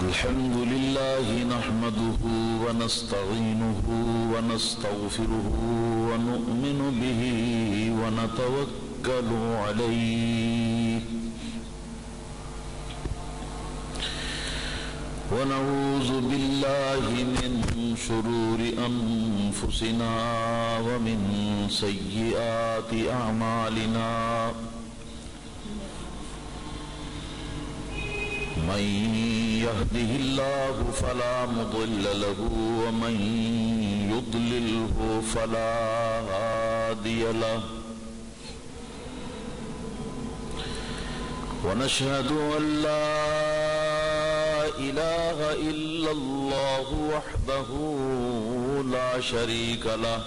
الحمد لله نحمده ونستعينه ونستغفره ونؤمن به ونتوكل عليه ونعوذ بالله من شرور أنفسنا ومن سيئات أعمالنا من يهده الله فلا مضل له ومن يضلله فلا هادي له ونشهد أن لا إله إلا الله وحده لا شريك له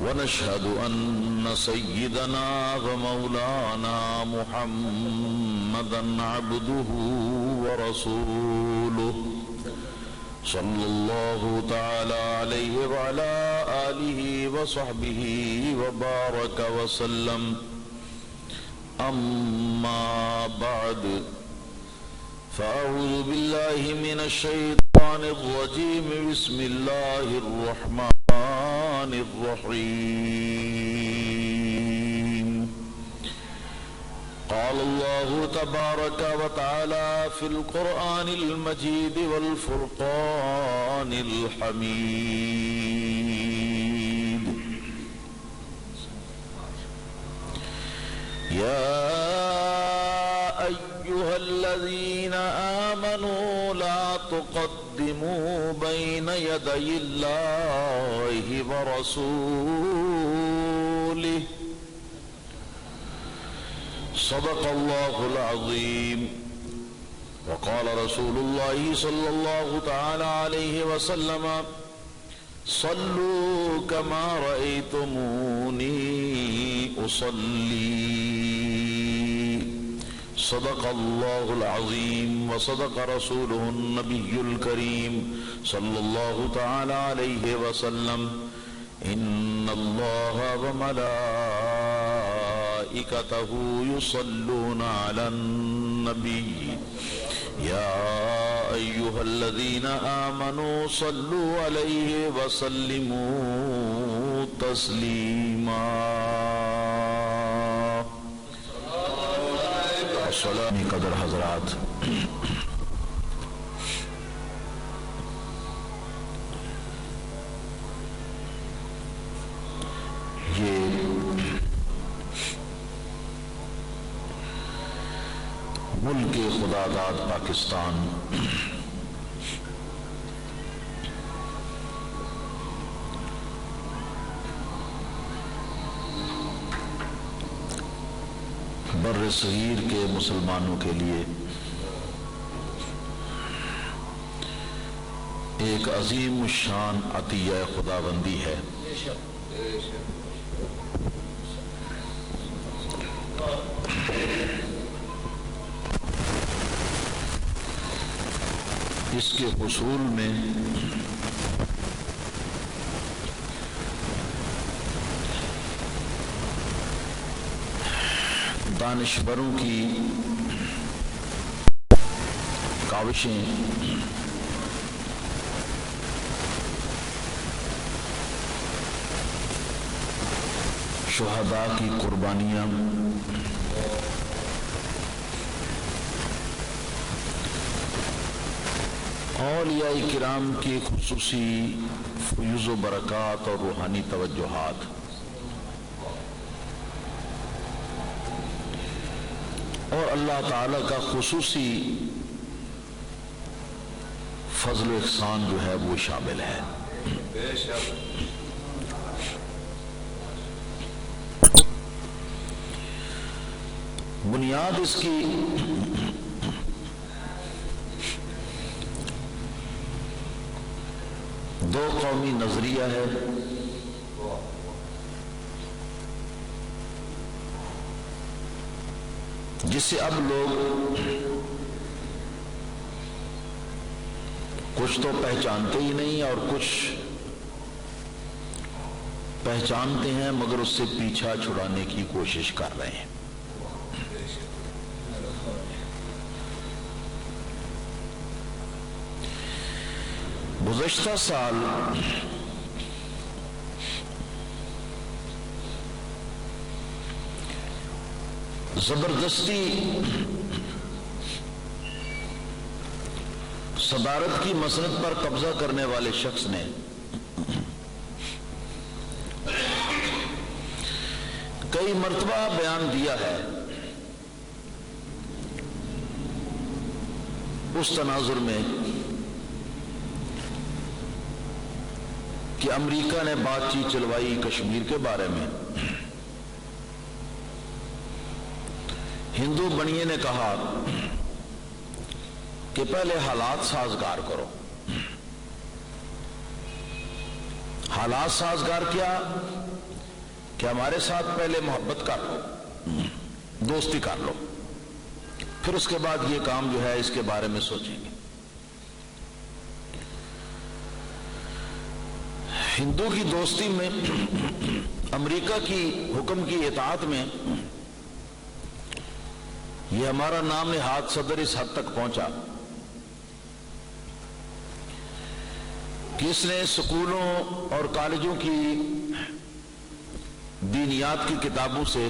ونشهد أن سيدنا ومولانا محمدا عبده ورسوله صلى الله تعالى عليه وعلى آله وصحبه وبارك وسلم أما بعد فأعوذ بالله من الشيطان الرجيم بسم الله الرحمن الرحيم قال الله تبارك وتعالى في القرآن المجيد والفرقان الحميد يا أيها الذين آمنوا لا تقدموا بين يدي الله ورسوله صدق الله العظيم وقال رسول الله صلى الله تعالى عليه وسلم صلوا كما رأيتموني أصلي صدق الله العظيم وصدق رسوله النبي الكريم صلى الله تعالى عليه وسلم إن الله وملائكته يصلون على النبي يا أيها الذين آمنوا صلوا عليه وسلموا تسليما سلامی قدر حضرات، یہ ملک خدا داد پاکستان بر صغیر کے مسلمانوں کے لیے ایک عظیم الشان عطیہ خداوندی ہے۔ اس کے حصول میں دانشوروں کی کاوشیں شہداء کی قربانیاں اولیاء کرام کی خصوصی فیوز و برکات اور روحانی توجہات اور اللہ تعالی کا خصوصی فضل و احسان جو ہے وہ شامل ہے۔ بنیاد اس کی دو قومی نظریہ ہے۔ جسے اب لوگ کچھ تو پہچانتے ہی نہیں اور کچھ پہچانتے ہیں مگر اس سے پیچھا چھڑانے کی کوشش کر رہے ہیں۔ گزشتہ سال زبردستی صدارت کی مسند پر قبضہ کرنے والے شخص نے کئی مرتبہ بیان دیا ہے اس تناظر میں کہ امریکہ نے بات چیت چلوائی کشمیر کے بارے میں، ہندو بنیے نے کہا کہ پہلے حالات سازگار کرو۔ حالات سازگار کیا کہ ہمارے ساتھ پہلے محبت کر لو، دوستی کر لو، پھر اس کے بعد یہ کام جو ہے اس کے بارے میں سوچیں گے۔ ہندو کی دوستی میں امریکہ کی حکم کی اطاعت میں یہ ہمارا نام نہاد صدر اس حد تک پہنچا کہ اس نے سکولوں اور کالجوں کی دینیات کی کتابوں سے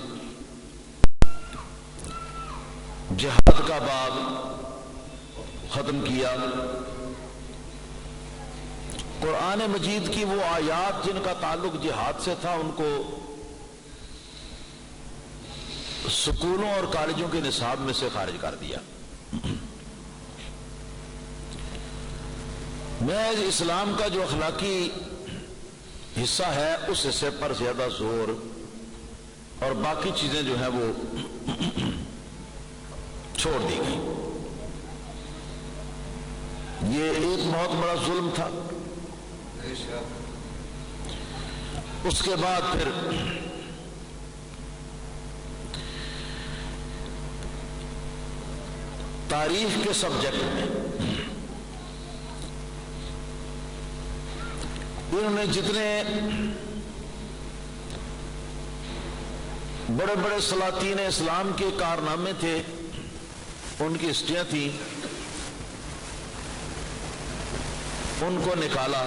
جہاد کا باب ختم کیا۔ قرآن مجید کی وہ آیات جن کا تعلق جہاد سے تھا ان کو سکولوں اور کالجوں کے نصاب میں سے خارج کر دیا۔ محض اسلام کا جو اخلاقی حصہ ہے اس حصے پر زیادہ زور اور باقی چیزیں جو ہیں وہ چھوڑ دی گئی۔ یہ ایک بہت بڑا ظلم تھا۔ اس کے بعد پھر تاریخ کے سبجیکٹ میں انہوں نے جتنے بڑے بڑے سلاطین اسلام کے کارنامے تھے، ان کی ہسٹریاں تھیں، ان کو نکالا۔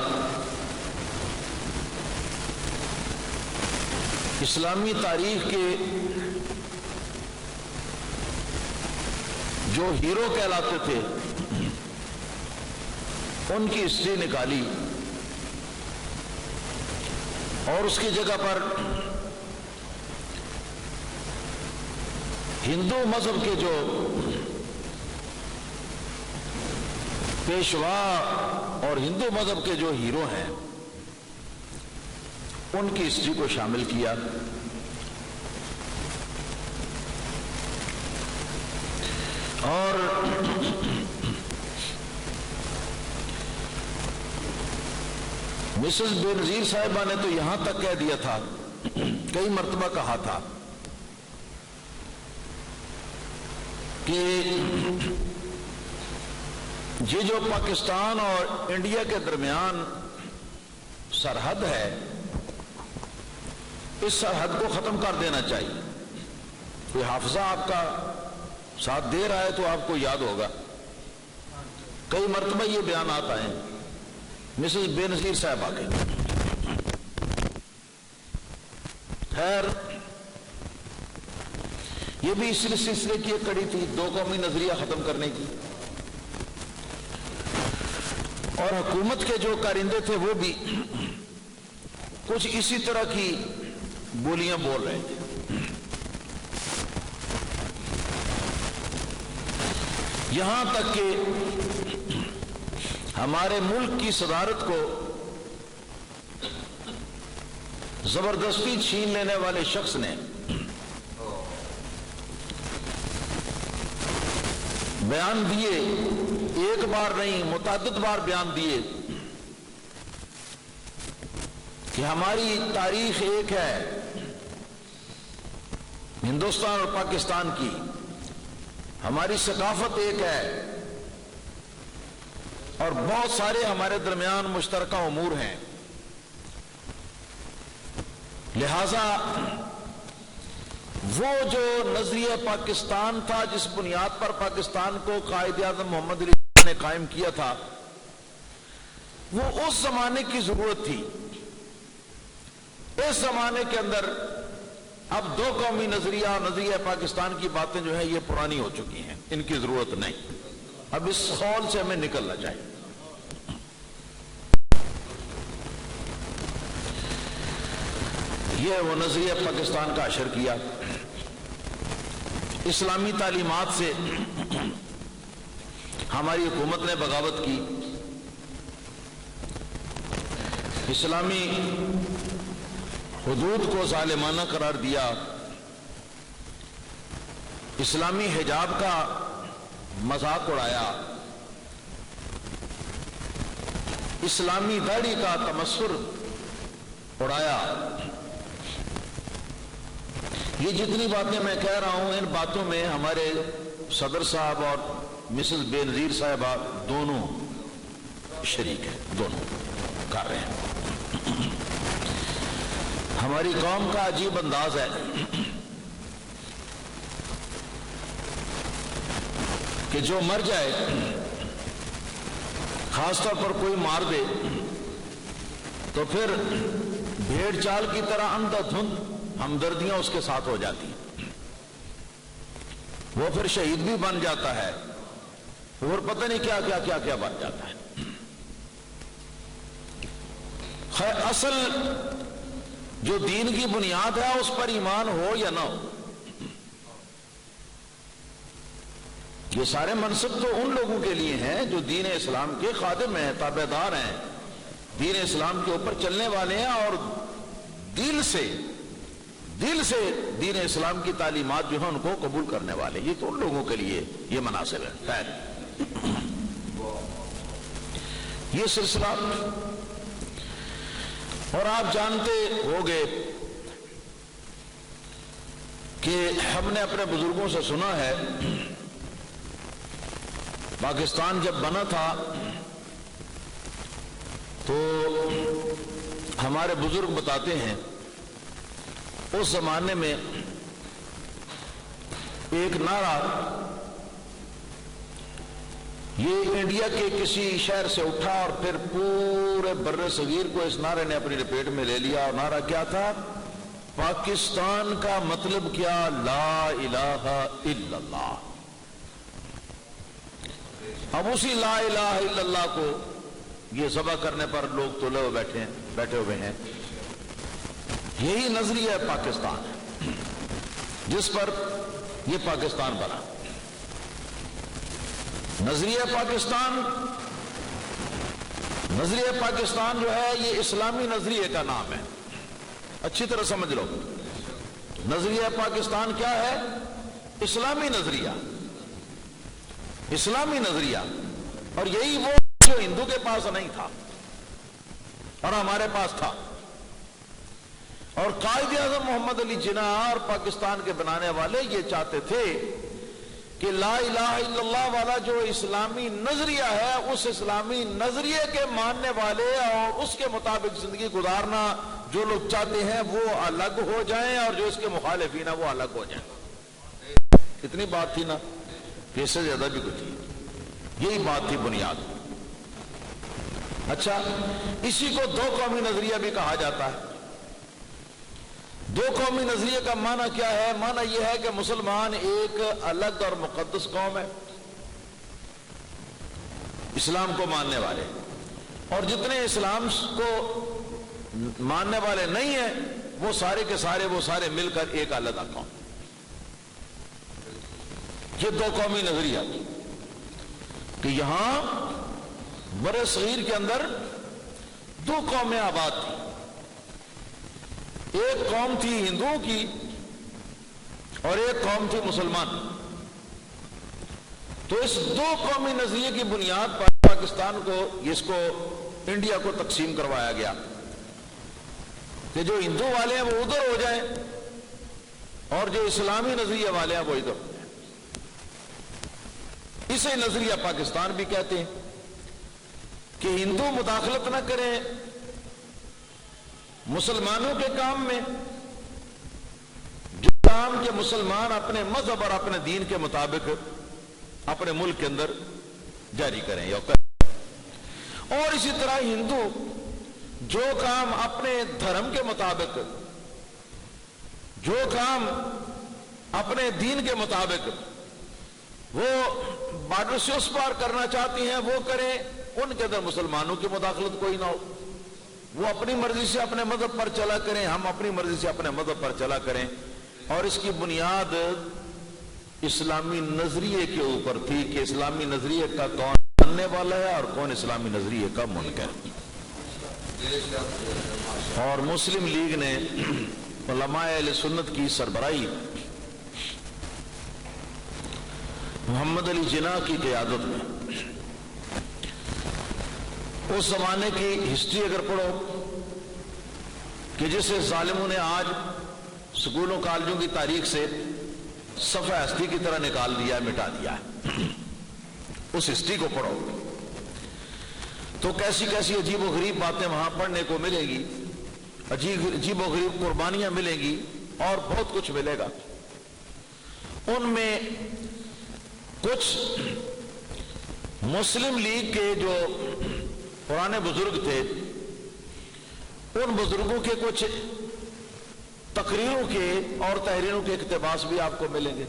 اسلامی تاریخ کے جو ہیرو کہلاتے تھے ان کی ہسٹری نکالی اور اس کی جگہ پر ہندو مذہب کے جو پیشوا اور ہندو مذہب کے جو ہیرو ہیں ان کی ہسٹری کو شامل کیا۔ اور مسز بے نظیر صاحبہ نے تو یہاں تک کہہ دیا تھا، کئی مرتبہ کہا تھا کہ یہ جو پاکستان اور انڈیا کے درمیان سرحد ہے اس سرحد کو ختم کر دینا چاہیے۔ کوئی حافظہ آپ کا ساتھ دے رہا ہے تو آپ کو یاد ہوگا، کئی مرتبہ یہ بیانات آئے ہیں مسز بے نظیر صاحبہ کے۔ خیر یہ بھی اس سلسلے کی ایک کڑی تھی، دو قومی نظریہ ختم کرنے کی، اور حکومت کے جو کارندے تھے وہ بھی کچھ اسی طرح کی بولیاں بول رہے تھے۔ یہاں تک کہ ہمارے ملک کی صدارت کو زبردستی چھین لینے والے شخص نے بیان دیے، ایک بار نہیں متعدد بار بیان دیے کہ ہماری تاریخ ایک ہے ہندوستان اور پاکستان کی، ہماری ثقافت ایک ہے اور بہت سارے ہمارے درمیان مشترکہ امور ہیں، لہذا وہ جو نظریہ پاکستان تھا جس بنیاد پر پاکستان کو قائد اعظم محمد علی نے قائم کیا تھا، وہ اس زمانے کی ضرورت تھی. اس زمانے کے اندر اب دو قومی نظریہ اور نظریہ پاکستان کی باتیں جو ہیں یہ پرانی ہو چکی ہیں, ان کی ضرورت نہیں. اب اس خول سے ہمیں نکلنا چاہیے. یہ وہ نظریہ پاکستان کا اشر کیا, اسلامی تعلیمات سے ہماری حکومت نے بغاوت کی, اسلامی حدود کو ظالمانہ قرار دیا, اسلامی حجاب کا مذاق اڑایا, اسلامی داڑھی کا تمسخر اڑایا. یہ جتنی باتیں میں کہہ رہا ہوں, ان باتوں میں ہمارے صدر صاحب اور مسز بے نظیر صاحبہ دونوں شریک ہیں, دونوں کر رہے ہیں. ہماری قوم کا عجیب انداز ہے کہ جو مر جائے, خاص طور پر کوئی مار دے, تو پھر بھیڑ چال کی طرح اندھا دھند ہمدردیاں اس کے ساتھ ہو جاتی ہیں. وہ پھر شہید بھی بن جاتا ہے اور پتہ نہیں کیا کیا کیا کیا بن جاتا ہے. خیر اصل جو دین کی بنیاد ہے اس پر ایمان ہو یا نہ ہو, یہ سارے منصب تو ان لوگوں کے لیے ہیں جو دین اسلام کے خادم ہیں, تابع دار ہیں, دین اسلام کے اوپر چلنے والے ہیں اور دل سے دین اسلام کی تعلیمات جو ہیں ان کو قبول کرنے والے. یہ تو ان لوگوں کے لیے یہ مناسب ہے. خیر یہ سلسلہ, اور آپ جانتے ہوگے کہ ہم نے اپنے بزرگوں سے سنا ہے, پاکستان جب بنا تھا تو ہمارے بزرگ بتاتے ہیں اس زمانے میں ایک نعرہ یہ انڈیا کے کسی شہر سے اٹھا اور پھر پورے بر صغیر کو اس نعرے نے اپنی لپیٹ میں لے لیا. اور نعرہ کیا تھا؟ پاکستان کا مطلب کیا؟ لا الہ الا اللہ. اب اسی لا الہ الا اللہ کو یہ ذبح کرنے پر لوگ تلے ہوئے بیٹھے ہوئے ہیں. یہی نظریہ پاکستان ہے جس پر یہ پاکستان بنا. نظریہ پاکستان جو ہے یہ اسلامی نظریے کا نام ہے, اچھی طرح سمجھ لو. نظریہ پاکستان کیا ہے؟ اسلامی نظریہ, اسلامی نظریہ. اور یہی وہ جو ہندو کے پاس نہیں تھا اور ہمارے پاس تھا. اور قائد اعظم محمد علی جناح اور پاکستان کے بنانے والے یہ چاہتے تھے کہ لا الہ الا اللہ والا جو اسلامی نظریہ ہے اس اسلامی نظریے کے ماننے والے اور اس کے مطابق زندگی گزارنا جو لوگ چاہتے ہیں وہ الگ ہو جائیں اور جو اس کے مخالفین ہیں وہ الگ ہو جائیں. کتنی بات تھی نا, اس سے زیادہ بھی کچھ تھی. یہی بات تھی بنیاد. اچھا, اسی کو دو قومی نظریہ بھی کہا جاتا ہے. دو قومی نظریے کا معنی کیا ہے؟ معنی یہ ہے کہ مسلمان ایک الگ اور مقدس قوم ہے, اسلام کو ماننے والے, اور جتنے اسلام کو ماننے والے نہیں ہیں وہ سارے کے سارے مل کر ایک الگ قوم. یہ دو قومی نظریہ کہ یہاں بر صغیر کے اندر دو قومیں آباد تھیں. ایک قوم تھی ہندوؤں کی اور ایک قوم تھی مسلمان. تو اس دو قومی نظریے کی بنیاد پر پاکستان کو انڈیا کو تقسیم کروایا گیا کہ جو ہندو والے ہیں وہ ادھر ہو جائیں اور جو اسلامی نظریے والے ہیں وہ ادھر ہو جائیں. اسے نظریہ پاکستان بھی کہتے ہیں کہ ہندو مداخلت نہ کریں مسلمانوں کے کام میں, جو کام کے مسلمان اپنے مذہب اور اپنے دین کے مطابق اپنے ملک کے اندر جاری کریں یا کریں. اور اسی طرح ہندو جو کام اپنے دھرم کے مطابق، جو کام اپنے دین کے مطابق وہ بارڈر سے اس پار کرنا چاہتی ہیں وہ کریں، ان کے اندر مسلمانوں کی مداخلت کوئی نہ ہو، وہ اپنی مرضی سے اپنے مذہب پر چلا کریں، ہم اپنی مرضی سے اپنے مذہب پر چلا کریں۔ اور اس کی بنیاد اسلامی نظریے کے اوپر تھی کہ اسلامی نظریے کا کون ماننے والا ہے اور کون اسلامی نظریے کا منکر۔ اور مسلم لیگ نے علماء اہل سنت کی سربراہی محمد علی جناح کی قیادت میں، اس زمانے کی ہسٹری اگر پڑھو کہ جسے ظالموں نے آج سکولوں کالجوں کی تاریخ سے صفحہ ہستی کی طرح نکال دیا، مٹا دیا ہے، اس ہسٹری کو پڑھو تو کیسی کیسی عجیب و غریب باتیں وہاں پڑھنے کو ملے گی، عجیب و غریب قربانیاں ملیں گی اور بہت کچھ ملے گا۔ ان میں کچھ مسلم لیگ کے جو پرانے بزرگ تھے، ان بزرگوں کے کچھ تقریروں کے اور تحریروں کے اقتباس بھی آپ کو ملیں گے،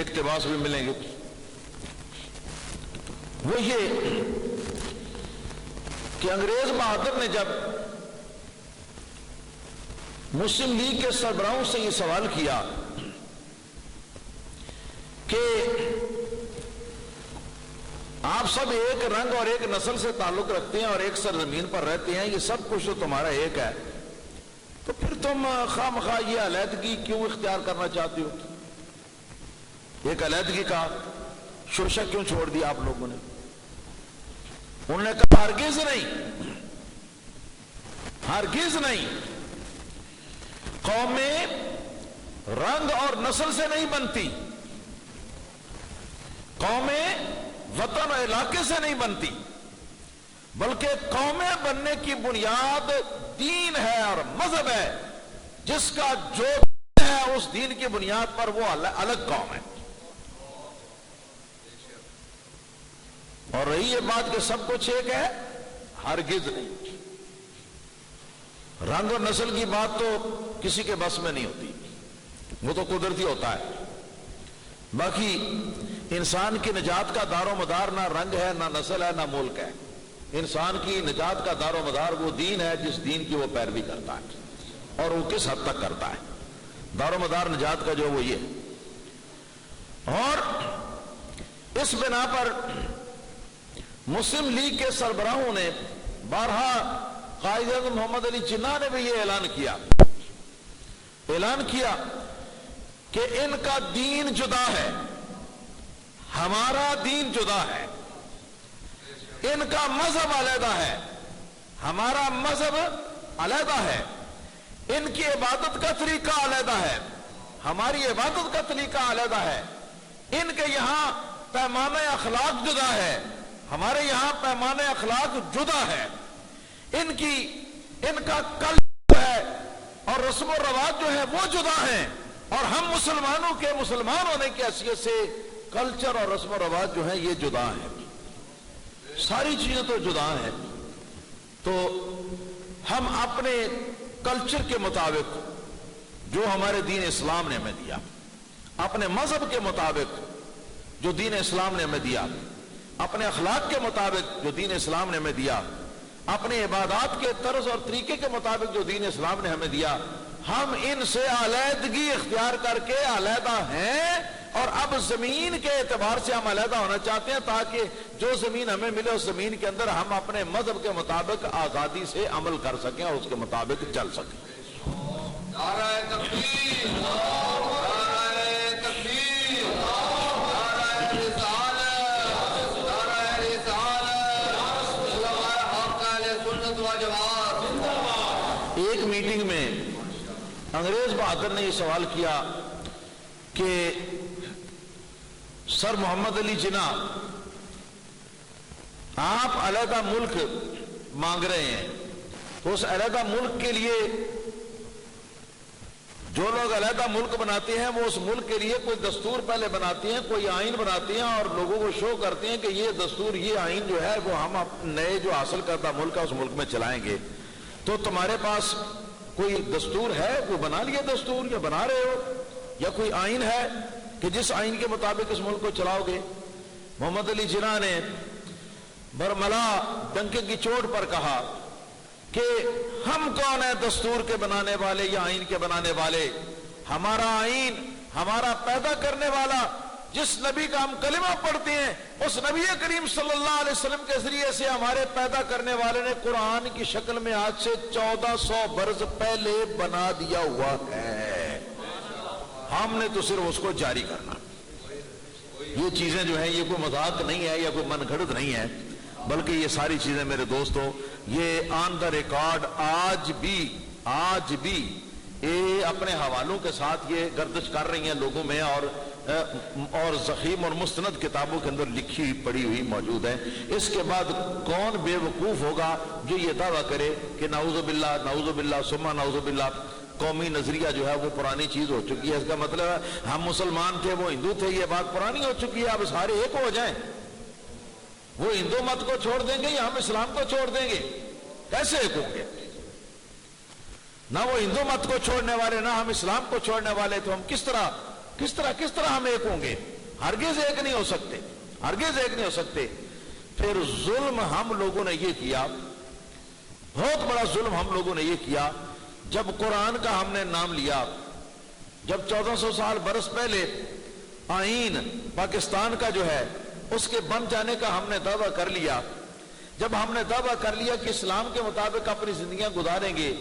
اقتباس بھی ملیں گے۔ وہ یہ کہ انگریز بہادر نے جب مسلم لیگ کے سربراہوں سے یہ سوال کیا کہ آپ سب ایک رنگ اور ایک نسل سے تعلق رکھتے ہیں اور ایک سرزمین پر رہتے ہیں، یہ سب کچھ تو تمہارا ایک ہے، تو پھر تم خواہ مخواہ یہ علیحدگی کیوں اختیار کرنا چاہتے ہو؟ ایک علیحدگی کا شوشہ کیوں چھوڑ دیا آپ لوگوں نے؟ انہوں نے کہا ہرگز نہیں، ہرگز نہیں، قومیں رنگ اور نسل سے نہیں بنتی، قومیں وطن اور علاقے سے نہیں بنتی، بلکہ قومیں بننے کی بنیاد دین ہے اور مذہب ہے، جس کا جو ہے اس دین کی بنیاد پر وہ الگ قوم ہے۔ اور رہی یہ بات کہ سب کچھ ایک ہے، ہرگز نہیں۔ رنگ اور نسل کی بات تو کسی کے بس میں نہیں ہوتی، وہ تو قدرتی ہوتا ہے۔ باقی انسان کی نجات کا دار و مدار نہ رنگ ہے، نہ نسل ہے، نہ ملک ہے۔ انسان کی نجات کا دار و مدار وہ دین ہے جس دین کی وہ پیروی کرتا ہے، اور وہ کس حد تک کرتا ہے۔ دار و مدار نجات کا جو وہ یہ۔ اور اس بنا پر مسلم لیگ کے سربراہوں نے بارہا قائد اعظم محمد علی جناح نے بھی یہ اعلان کیا کہ ان کا دین جدا ہے، ہمارا دین جدا ہے، ان کا مذہب علیحدہ ہے، ہمارا مذہب علیحدہ ہے، ان کی عبادت کا طریقہ علیحدہ ہے، ہماری عبادت کا طریقہ علیحدہ ہے، ان کے یہاں پیمانہ اخلاق جدا ہے، ہمارے یہاں پیمانہ اخلاق جدا ہے، ان کا کلچر ہے اور رسم و رواج جو ہے وہ جدا ہیں، اور ہم مسلمانوں کے مسلمان ہونے کی حیثیت سے کلچر اور رسم و رواج جو ہیں یہ جدا ہیں، ساری چیزیں تو جدا ہیں۔ تو ہم اپنے کلچر کے مطابق جو ہمارے دین اسلام نے ہمیں دیا، اپنے مذہب کے مطابق جو دین اسلام نے ہمیں دیا، اپنے اخلاق کے مطابق جو دین اسلام نے ہمیں دیا، اپنے عبادات کے طرز اور طریقے کے مطابق جو دین اسلام نے ہمیں دیا، ہم ان سے علیحدگی اختیار کر کے علیحدہ ہیں، اور اب زمین کے اعتبار سے ہم علیحدہ ہونا چاہتے ہیں تاکہ جو زمین ہمیں ملے اس زمین کے اندر ہم اپنے مذہب کے مطابق آزادی سے عمل کر سکیں اور اس کے مطابق چل سکیں۔ نعرہ تکبیر، نعرہ تکبیر، نعرہ رسالت، نعرہ رسالت، علماء حق اہل سنت و جماعت۔ ایک میٹنگ میں انگریز بہادر نے یہ سوال کیا کہ سر محمد علی جناح، آپ علیحدہ ملک مانگ رہے ہیں، تو اس علیحدہ ملک کے لیے جو لوگ علیحدہ ملک بناتے ہیں وہ اس ملک کے لیے کوئی دستور پہلے بناتے ہیں, کوئی آئین بناتے ہیں اور لوگوں کو شو کرتے ہیں کہ یہ دستور, یہ آئین جو ہے وہ ہم نئے جو حاصل کرتا ملک ہے اس ملک میں چلائیں گے. تو تمہارے پاس کوئی دستور ہے, وہ بنا لیا دستور یا بنا رہے ہو, یا کوئی آئین ہے کہ جس آئین کے مطابق اس ملک کو چلاؤ گے؟ محمد علی جناح نے برملا ڈنکے کی چوٹ پر کہا کہ ہم کون ہیں دستور کے بنانے والے یا آئین کے بنانے والے؟ ہمارا آئین, ہمارا پیدا کرنے والا, جس نبی کا ہم کلمہ پڑھتے ہیں اس نبی کریم صلی اللہ علیہ وسلم کے ذریعے سے ہمارے پیدا کرنے والے نے قرآن کی شکل میں آج سے 1400 برس پہلے بنا دیا ہوا ہے. ہم نے تو صرف اس کو جاری کرنا. یہ چیزیں جو ہیں یہ کوئی مذاق نہیں ہے یا کوئی من گھڑت نہیں ہے, بلکہ یہ ساری چیزیں میرے دوستو یہ آن دا ریکارڈ آج بھی یہ اپنے حوالوں کے ساتھ یہ گردش کر رہی ہیں لوگوں میں, اور ضخیم اور مستند کتابوں کے اندر لکھی ہوئی پڑھی ہوئی موجود ہے. اس کے بعد کون بے وقوف ہوگا جو یہ دعویٰ کرے کہ نعوذ باللہ ثم نعوذ باللہ قومی نظریہ جو ہے وہ پرانی چیز ہو چکی ہے. اس کا مطلب ہے ہم مسلمان تھے وہ ہندو تھے, یہ بات پرانی ہو چکی ہے, اب سارے ایک ہو جائیں. وہ ہندو مت کو چھوڑ دیں گے یا ہم اسلام کو چھوڑ دیں گے؟ کیسے ایک ہوں گے؟ نہ وہ ہندو مت کو چھوڑنے والے نہ ہم اسلام کو چھوڑنے والے, تو ہم کس طرح ہم ایک ہوں گے؟ ہرگز ایک نہیں ہو سکتے, ہرگز ایک نہیں ہو سکتے. پھر ظلم ہم لوگوں نے یہ کیا, بہت بڑا ظلم ہم لوگوں نے یہ کیا جب قرآن کا ہم نے نام لیا, جب 1400 سال برس پہلے آئین پاکستان کا جو ہے اس کے بن جانے کا ہم نے دعویٰ کر لیا, جب ہم نے دعویٰ کر لیا کہ اسلام کے مطابق اپنی زندگیاں گزاریں گے,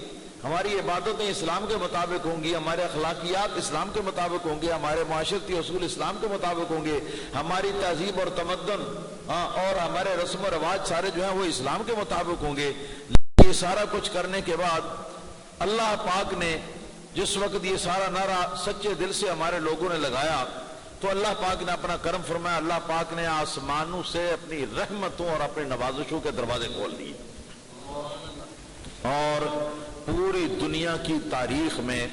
ہماری عبادتیں اسلام کے مطابق ہوں گی, ہمارے اخلاقیات اسلام کے مطابق ہوں گے, ہمارے معاشرتی اصول اسلام کے مطابق ہوں گے, ہماری تہذیب اور تمدن اور ہمارے رسم و رواج سارے جو ہیں وہ اسلام کے مطابق ہوں گے. یہ سارا کچھ کرنے کے بعد اللہ پاک نے جس وقت یہ سارا نعرہ سچے دل سے ہمارے لوگوں نے لگایا تو اللہ پاک نے اپنا کرم فرمایا, اللہ پاک نے آسمانوں سے اپنی رحمتوں اور اپنی نوازشوں کے دروازے کھول دیے, اور پوری دنیا کی تاریخ میں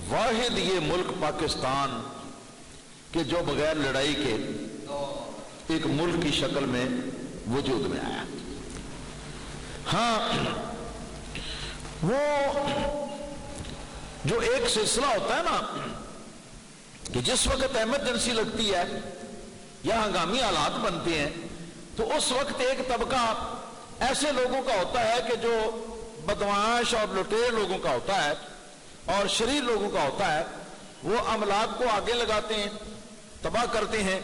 واحد یہ ملک پاکستان کہ جو بغیر لڑائی کے ایک ملک کی شکل میں وجود میں آیا. ہاں, وہ جو ایک سلسلہ ہوتا ہے نا کہ جس وقت ایمرجنسی لگتی ہے یا ہنگامی حالات بنتے ہیں تو اس وقت ایک طبقہ ایسے لوگوں کا ہوتا ہے کہ جو بدمعاش اور لٹیر لوگوں کا ہوتا ہے اور شریر لوگوں کا ہوتا ہے, وہ املاک کو آگے لگاتے ہیں, تباہ کرتے ہیں,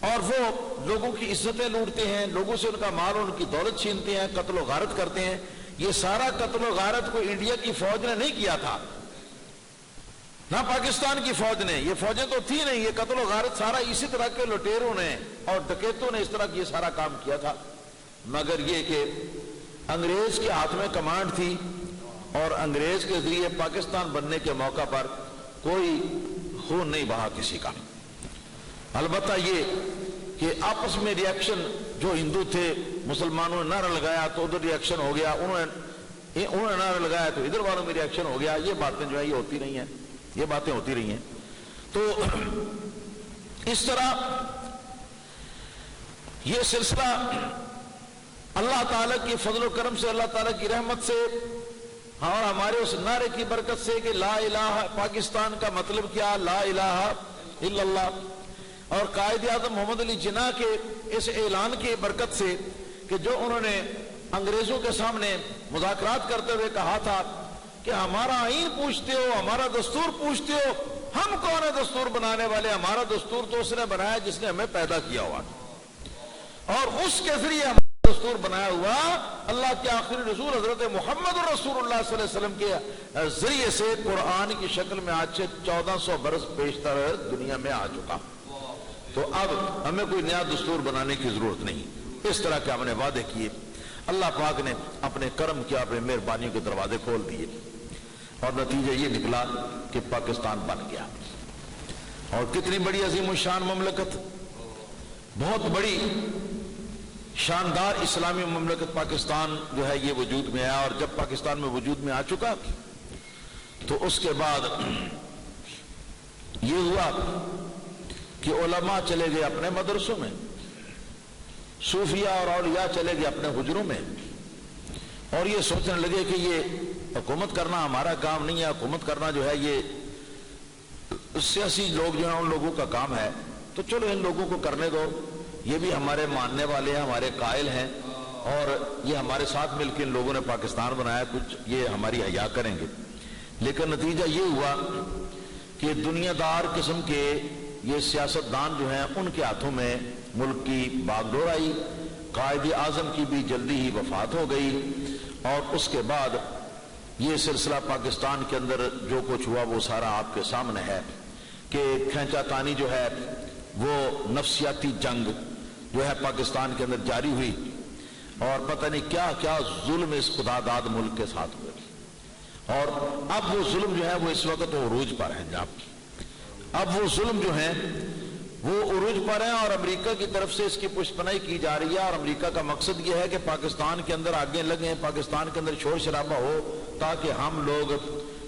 اور وہ لوگوں کی عزتیں لوٹتے ہیں, لوگوں سے ان کا مال اور ان کی دولت چھینتے ہیں, قتل و غارت کرتے ہیں. یہ سارا قتل و غارت کو انڈیا کی فوج نے نہیں کیا تھا, نہ پاکستان کی فوج نے, یہ فوجیں تو تھی نہیں, یہ قتل و غارت سارا اسی طرح کے لٹیروں نے اور ڈکیتوں نے اس طرح یہ سارا کام کیا تھا. مگر یہ کہ انگریز کے ہاتھ میں کمانڈ تھی اور انگریز کے ذریعے پاکستان بننے کے موقع پر کوئی خون نہیں بہا کسی کا. البتہ یہ کہ آپس میں ریاکشن, جو ہندو تھے مسلمانوں نے نعرہ لگایا تو ادھر ریاکشن ہو گیا, انہوں نے نعرہ لگایا تو ادھر والوں میں ریاکشن ہو گیا. یہ باتیں جو ہیں یہ ہوتی رہی ہیں, یہ باتیں ہوتی رہی ہیں. تو اس طرح یہ سلسلہ اللہ تعالیٰ کی فضل و کرم سے, اللہ تعالیٰ کی رحمت سے اور ہمارے اس نعرے کی برکت سے کہ لا الہ, پاکستان کا مطلب کیا, لا الہ الا اللہ, اور قائد اعظم محمد علی جناح کے اس اعلان کی برکت سے کہ جو انہوں نے انگریزوں کے سامنے مذاکرات کرتے ہوئے کہا تھا کہ ہمارا آئین پوچھتے ہو, ہمارا دستور پوچھتے ہو, ہم کون ہے دستور بنانے والے؟ ہمارا دستور تو اس نے بنایا جس نے ہمیں پیدا کیا ہوا, اور اس کے ذریعے ہمارا دستور بنایا ہوا اللہ کے آخری رسول حضرت محمد رسول اللہ صلی اللہ علیہ وسلم کے ذریعے سے قرآن کی شکل میں آج سے 1400 برس پیشتر دنیا میں آ چکا. تو اب ہمیں کوئی نیا دستور بنانے کی ضرورت نہیں. اس طرح کے ہم نے وعدے کیے, اللہ پاک نے اپنے کرم کیا, اپنے مہربانیوں کے دروازے کھول دیے, اور نتیجہ یہ نکلا کہ پاکستان بن گیا. اور کتنی بڑی عظیم الشان مملکت, بہت بڑی شاندار اسلامی مملکت پاکستان جو ہے یہ وجود میں آیا. اور جب پاکستان میں وجود میں آ چکا تو اس کے بعد یہ ہوا کہ علماء چلے گئے اپنے مدرسوں میں، صوفیاء اور اولیاء چلے گئے اپنے حجروں میں، اور یہ سوچنے لگے کہ یہ حکومت کرنا ہمارا کام نہیں ہے، حکومت کرنا جو ہے یہ سیاسی لوگ جو ہیں ان لوگوں کا کام ہے، تو چلو ان لوگوں کو کرنے دو، یہ بھی ہمارے ماننے والے ہیں، ہمارے قائل ہیں، اور یہ ہمارے ساتھ مل کے ان لوگوں نے پاکستان بنایا، کچھ یہ ہماری حیا کریں گے۔ لیکن نتیجہ یہ ہوا کہ دنیا دار قسم کے یہ سیاستدان جو ہیں ان کے ہاتھوں میں ملک کی باغ ڈور آئی، قائد اعظم کی بھی جلدی ہی وفات ہو گئی، اور اس کے بعد یہ سلسلہ پاکستان کے اندر جو کچھ ہوا وہ سارا آپ کے سامنے ہے کہ کھینچا تانی جو ہے وہ نفسیاتی جنگ جو ہے پاکستان کے اندر جاری ہوئی، اور پتہ نہیں کیا کیا ظلم اس خدا داد ملک کے ساتھ ہوئے، اور اب وہ ظلم جو ہے وہ اس وقت عروج پر ہے جناب، اب وہ ظلم جو ہے وہ عروج پر ہیں، اور امریکہ کی طرف سے اس کی پشت پناہی کی جا رہی ہے، اور امریکہ کا مقصد یہ ہے کہ پاکستان کے اندر آگے لگیں، پاکستان کے اندر شور شرابہ ہو، تاکہ ہم لوگ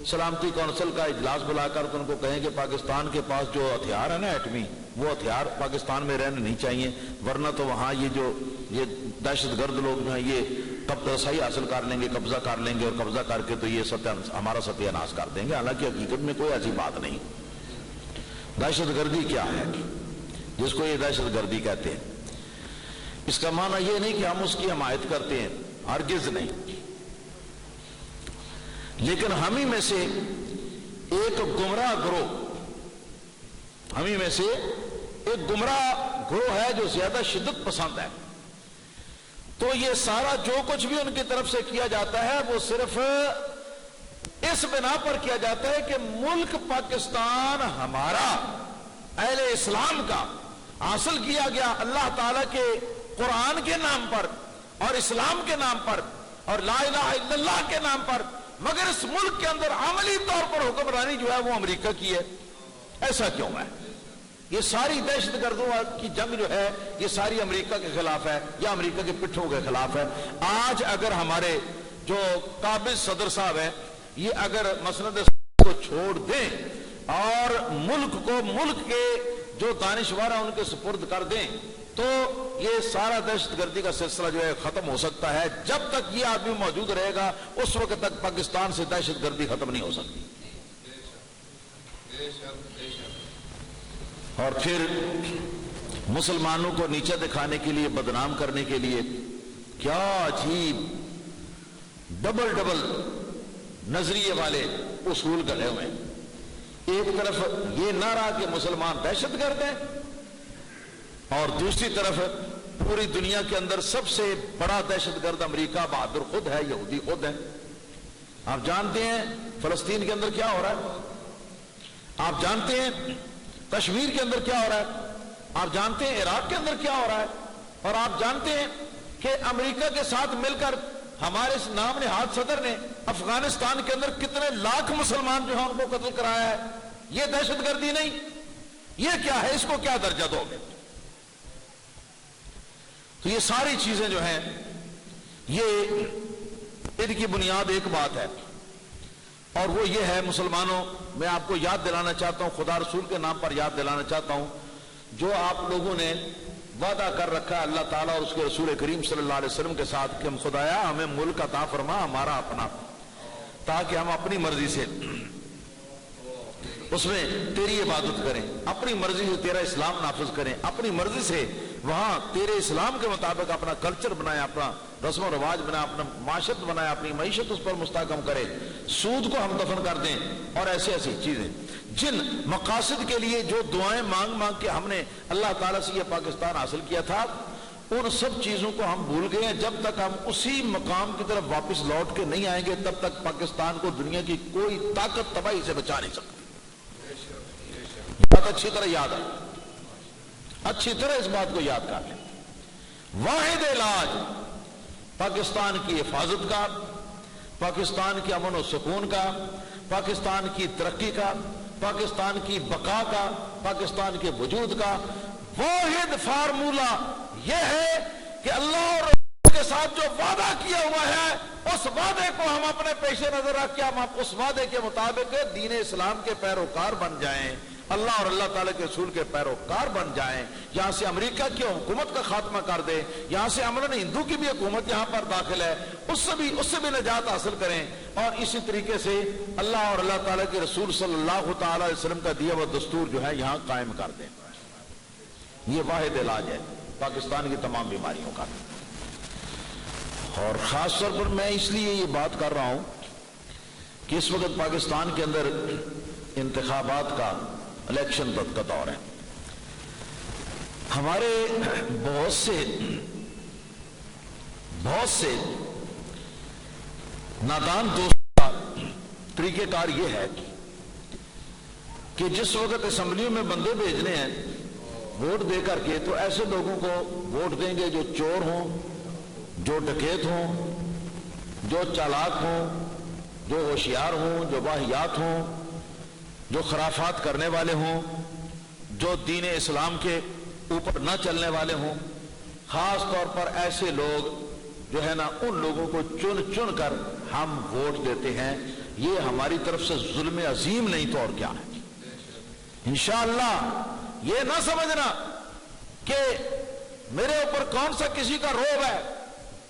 سلامتی کونسل کا اجلاس بلا کر ان کو کہیں کہ پاکستان کے پاس جو ہتھیار ہے نا ایٹمی، وہ ہتھیار پاکستان میں رہنے نہیں چاہیے، ورنہ تو وہاں یہ دہشت گرد لوگ جو ہیں یہ تب رسائی حاصل کر لیں گے، قبضہ کر لیں گے، اور قبضہ کر کے تو یہ ہمارا ستیہ ناش کر دیں گے۔ حالانکہ حقیقت میں کوئی ایسی بات نہیں۔ دہشت گردی کیا ہے جس کو یہ دہشت گردی کہتے ہیں؟ اس کا معنی یہ نہیں کہ ہم اس کی حمایت کرتے ہیں، ہرگز نہیں، لیکن ہم ہی میں سے ایک گمراہ گروہ، ہم ہی میں سے ایک گمراہ گروہ ہے جو زیادہ شدت پسند ہے، تو یہ سارا جو کچھ بھی ان کی طرف سے کیا جاتا ہے وہ صرف اس بنا پر کیا جاتا ہے کہ ملک پاکستان ہمارا اہل اسلام کا حاصل کیا گیا اللہ تعالیٰ کے قرآن کے نام پر اور اسلام کے نام پر اور لا الہ الا اللہ کے نام پر، مگر اس ملک کے اندر عملی طور پر حکمرانی جو ہے وہ امریکہ کی ہے۔ ایسا کیوں ہے؟ یہ ساری دہشت گردوں کی جنگ جو ہے یہ ساری امریکہ کے خلاف ہے یا امریکہ کے پٹھوں کے خلاف ہے۔ آج اگر ہمارے جو قابض صدر صاحب ہیں یہ اگر مسند کو چھوڑ دیں اور ملک کو ملک کے جو دانشور ہیں ان کے سپرد کر دیں تو یہ سارا دہشت گردی کا سلسلہ جو ہے ختم ہو سکتا ہے۔ جب تک یہ آدمی موجود رہے گا اس وقت تک پاکستان سے دہشت گردی ختم نہیں ہو سکتی۔ اور پھر مسلمانوں کو نیچے دکھانے کے لیے، بدنام کرنے کے لیے کیا عجیب ڈبل نظریے والے اصول گڑھے ہوئے ہیں۔ ایک طرف یہ نہ رہا کہ مسلمان دہشت گرد ہیں، اور دوسری طرف پوری دنیا کے اندر سب سے بڑا دہشت گرد امریکہ بہادر خود ہے، یہودی خود ہے۔ آپ جانتے ہیں فلسطین کے اندر کیا ہو رہا ہے، آپ جانتے ہیں کشمیر کے اندر کیا ہو رہا ہے، آپ جانتے ہیں عراق کے اندر کیا ہو رہا ہے، اور آپ جانتے ہیں کہ امریکہ کے ساتھ مل کر ہمارے اس نام نہاد صدر نے افغانستان کے اندر کتنے لاکھ مسلمان جو ہیں ان کو قتل کرایا ہے۔ یہ دہشت گردی نہیں، یہ کیا ہے؟ اس کو کیا درجہ دو گے؟ تو یہ ساری چیزیں جو ہیں یہ ان کی بنیاد ایک بات ہے، اور وہ یہ ہے مسلمانوں، میں آپ کو یاد دلانا چاہتا ہوں، خدا رسول کے نام پر یاد دلانا چاہتا ہوں، جو آپ لوگوں نے وعدہ کر رکھا ہے اللہ تعالیٰ اور اس کے رسول کریم صلی اللہ علیہ وسلم کے ساتھ کہ ہم خدایا ہمیں ملک عطا فرما ہمارا اپنا، تاکہ ہم اپنی مرضی سے اس میں تیری عبادت کریں، اپنی مرضی سے تیرا اسلام نافذ کریں، اپنی مرضی سے وہاں تیرے اسلام کے مطابق اپنا کلچر بنائیں، اپنا رسم و رواج بنائیں، اپنا معاشرت بنائیں، اپنی معیشت اس پر مستحکم کرے، سود کو ہم دفن کر دیں، اور ایسی ایسی چیزیں جن مقاصد کے لیے جو دعائیں مانگ مانگ کے ہم نے اللہ تعالیٰ سے یہ پاکستان حاصل کیا تھا، ان سب چیزوں کو ہم بھول گئے ہیں۔ جب تک ہم اسی مقام کی طرف واپس لوٹ کے نہیں آئیں گے تب تک پاکستان کو دنیا کی کوئی طاقت تباہی سے بچا نہیں سکتی۔ بات اچھی طرح یاد ہے، اچھی طرح اس بات کو یاد کر لیں۔ واحد علاج پاکستان کی حفاظت کا، پاکستان کے امن و سکون کا، پاکستان کی ترقی کا، پاکستان کی بقا کا، پاکستان کے وجود کا واحد فارمولہ یہ ہے کہ اللہ اور رسول کے ساتھ جو وعدہ کیا ہوا ہے اس وعدے کو ہم اپنے پیش نظر رکھ کے ہم اس وعدے کے مطابق دین اسلام کے پیروکار بن جائیں، اللہ اور اللہ تعالیٰ کے رسول کے پیروکار بن جائیں، یہاں سے امریکہ کی حکومت کا خاتمہ کر دیں، یہاں سے امراً ہندو کی بھی حکومت یہاں پر داخل ہے، اس سے بھی نجات حاصل کریں، اور اسی طریقے سے اللہ اور اللہ تعالیٰ کے رسول صلی اللہ تعالی علیہ وسلم کا دیا ہوا دستور جو ہے یہاں قائم کر دیں۔ یہ واحد علاج ہے پاکستان کی تمام بیماریوں کا۔ اور خاص طور پر میں اس لیے یہ بات کر رہا ہوں کہ اس وقت پاکستان کے اندر انتخابات کا الیکشن کا دور ہے۔ ہمارے بہت سے نادان دوست کا طریقہ کار یہ ہے کہ جس وقت اسمبلیوں میں بندے بھیجنے ہیں ووٹ دے کر کے، تو ایسے لوگوں کو ووٹ دیں گے جو چور ہوں، جو ڈکیت ہوں، جو چالاک ہوں، جو ہوشیار ہوں، جو واہیات ہوں، جو خرافات کرنے والے ہوں، جو دین اسلام کے اوپر نہ چلنے والے ہوں۔ خاص طور پر ایسے لوگ جو ہے نا، ان لوگوں کو چن چن کر ہم ووٹ دیتے ہیں۔ یہ ہماری طرف سے ظلم عظیم نہیں تو اور کیا ہے۔ انشاءاللہ یہ نہ سمجھنا کہ میرے اوپر کون سا کسی کا روب ہے،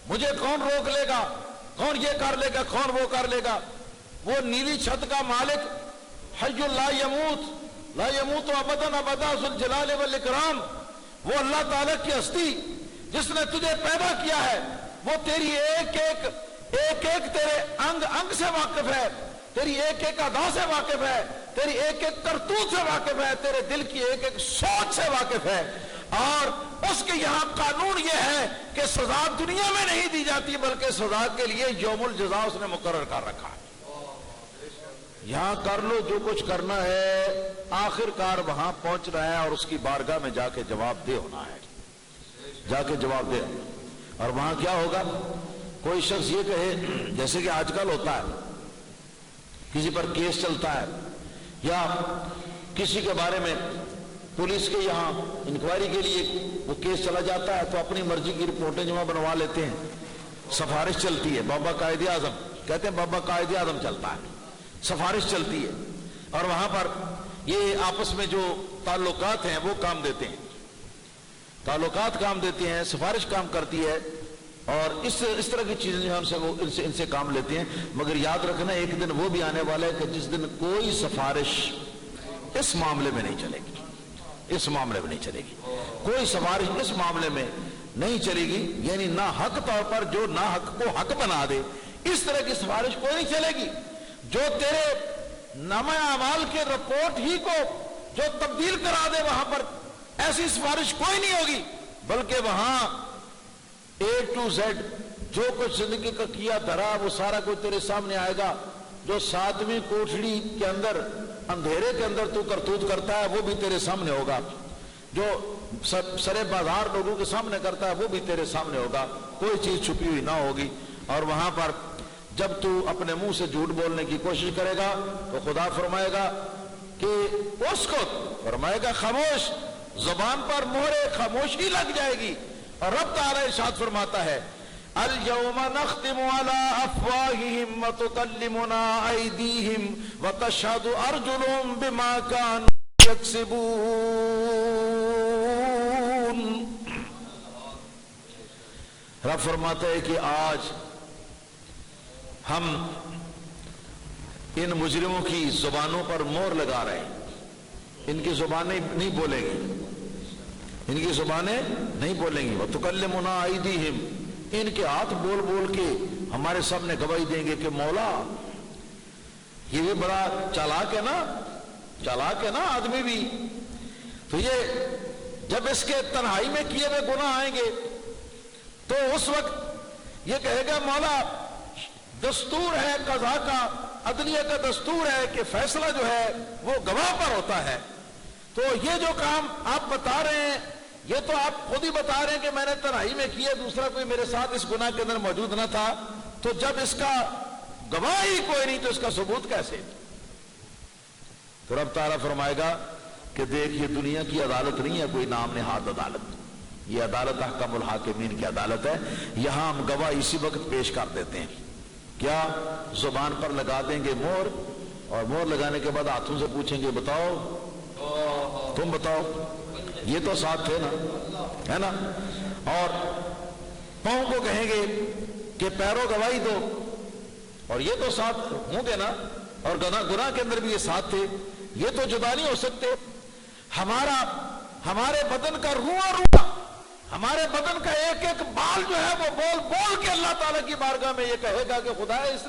مجھے کون روک لے گا، کون یہ کر لے گا، کون وہ کر لے گا۔ وہ نیلی چھت کا مالک حی لا یموت ابدا ابدا ذو الجلال والاکرام، وہ اللہ تعالیٰ کی ہستی جس نے تجھے پیدا کیا ہے، وہ تیری ایک ایک تیرے انگ سے واقف ہے، تیری ایک ایک ادا سے واقف ہے، تیری ایک ایک کرتوت سے واقف ہے، تیرے دل کی ایک ایک سوچ سے واقف ہے۔ اور اس کے یہاں قانون یہ ہے کہ سزا دنیا میں نہیں دی جاتی، بلکہ سزا کے لیے یوم الجزا اس نے مقرر کر رکھا ہے۔ یہاں کر لو جو کچھ کرنا ہے، آخر کار وہاں پہنچنا ہے اور اس کی بارگاہ میں جا کے جواب دہ ہونا ہے، جا کے جواب دہ۔ اور وہاں کیا ہوگا؟ کوئی شخص یہ کہے، جیسے کہ آج کل ہوتا ہے، کسی پر کیس چلتا ہے یا کسی کے بارے میں پولیس کے یہاں انکوائری کے لیے وہ کیس چلا جاتا ہے، تو اپنی مرضی کی رپورٹیں جمع بنوا لیتے ہیں، سفارش چلتی ہے، بابا قائد اعظم کہتے ہیں، بابا قائد اعظم چلتا ہے، سفارش چلتی ہے، اور وہاں پر یہ آپس میں جو تعلقات ہیں وہ کام دیتے ہیں، تعلقات کام دیتے ہیں، سفارش کام کرتی ہے، اور اس طرح کی چیزیں جو ہیں وہ ان سے کام لیتے ہیں۔ مگر یاد رکھنا ایک دن وہ بھی آنے والا ہے کہ جس دن کوئی سفارش اس معاملے میں نہیں چلے گی، اس معاملے میں نہیں چلے گی، کوئی سفارش اس معاملے میں نہیں چلے گی، یعنی نہ حق طور پر جو نہ حق کو حق بنا دے، اس طرح کی سفارش کوئی نہیں چلے گی۔ جو تیرے نامہ اعمال کے رپورٹ ہی کو جو تبدیل کرا دے، وہاں پر ایسی سفارش کوئی نہیں ہوگی، بلکہ وہاں A to Z جو کچھ زندگی کا کیا دھرا وہ سارا کچھ تیرے سامنے آئے گا۔ جو ساتویں کوٹھڑی کے اندر اندھیرے کے اندر تو کرتوت کرتا ہے وہ بھی تیرے سامنے ہوگا، جو سرے بازار لوگوں کے سامنے کرتا ہے وہ بھی تیرے سامنے ہوگا، کوئی چیز چھپی ہوئی نہ ہوگی۔ اور وہاں پر جب تو اپنے منہ سے جھوٹ بولنے کی کوشش کرے گا تو خدا فرمائے گا کہ اس کو فرمائے گا خاموش، زبان پر مہر خاموشی لگ جائے گی۔ اور رب تعالی ارشاد فرماتا ہے اليوم نختم على افواههم وتكلمنا ايديهم وتشهد ارجلهم بما كانوا يكسبون۔ رب فرماتا ہے کہ آج ہم ان مجرموں کی زبانوں پر مہر لگا رہے ہیں، ان کی زبانیں نہیں بولیں گی، ان کی زبانیں نہیں بولیں گی۔ وَتُكَلِّمُنَا أَيْدِيهِمْ، ان کے ہاتھ بول بول کے ہمارے سامنے گواہی دیں گے کہ مولا یہ بھی بڑا چالاک ہے نا، چالاک ہے نا آدمی بھی۔ تو یہ جب اس کے تنہائی میں کیے ہوئے گناہ آئیں گے تو اس وقت یہ کہے گا مولا دستور ہے قضا کا، عدلیہ کا دستور ہے کہ فیصلہ جو ہے وہ گواہ پر ہوتا ہے۔ تو یہ جو کام آپ بتا رہے ہیں یہ تو آپ خود ہی بتا رہے ہیں کہ میں نے تنہائی میں کیا، دوسرا کوئی میرے ساتھ اس گناہ کے اندر موجود نہ تھا، تو جب اس کا گواہ ہی کوئی نہیں تو اس کا ثبوت کیسے؟ تو رب تعالیٰ فرمائے گا کہ دیکھ یہ دنیا کی عدالت نہیں ہے کوئی نام نہاد عدالت، یہ عدالت احکم الحاکمین کی عدالت ہے، یہاں ہم گواہ اسی وقت پیش کر دیتے ہیں، کیا زبان پر لگا دیں گے مہر، اور مہر لگانے کے بعد ہاتھوں سے پوچھیں گے بتاؤ تم بتاؤ، یہ تو ساتھ تھے نا، ہے نا؟ اور پاؤں کو کہیں گے کہ پیروں گواہی دو، اور یہ تو ساتھ ہوں گے نا، اور گناہ کے اندر بھی یہ ساتھ تھے، یہ تو جدا نہیں ہو سکتے۔ ہمارے بدن کا روح ہمارے بدن کا ایک ایک بال جو ہے وہ بول بول کے اللہ تعالیٰ کی بارگاہ میں یہ کہے گا کہ خدا اس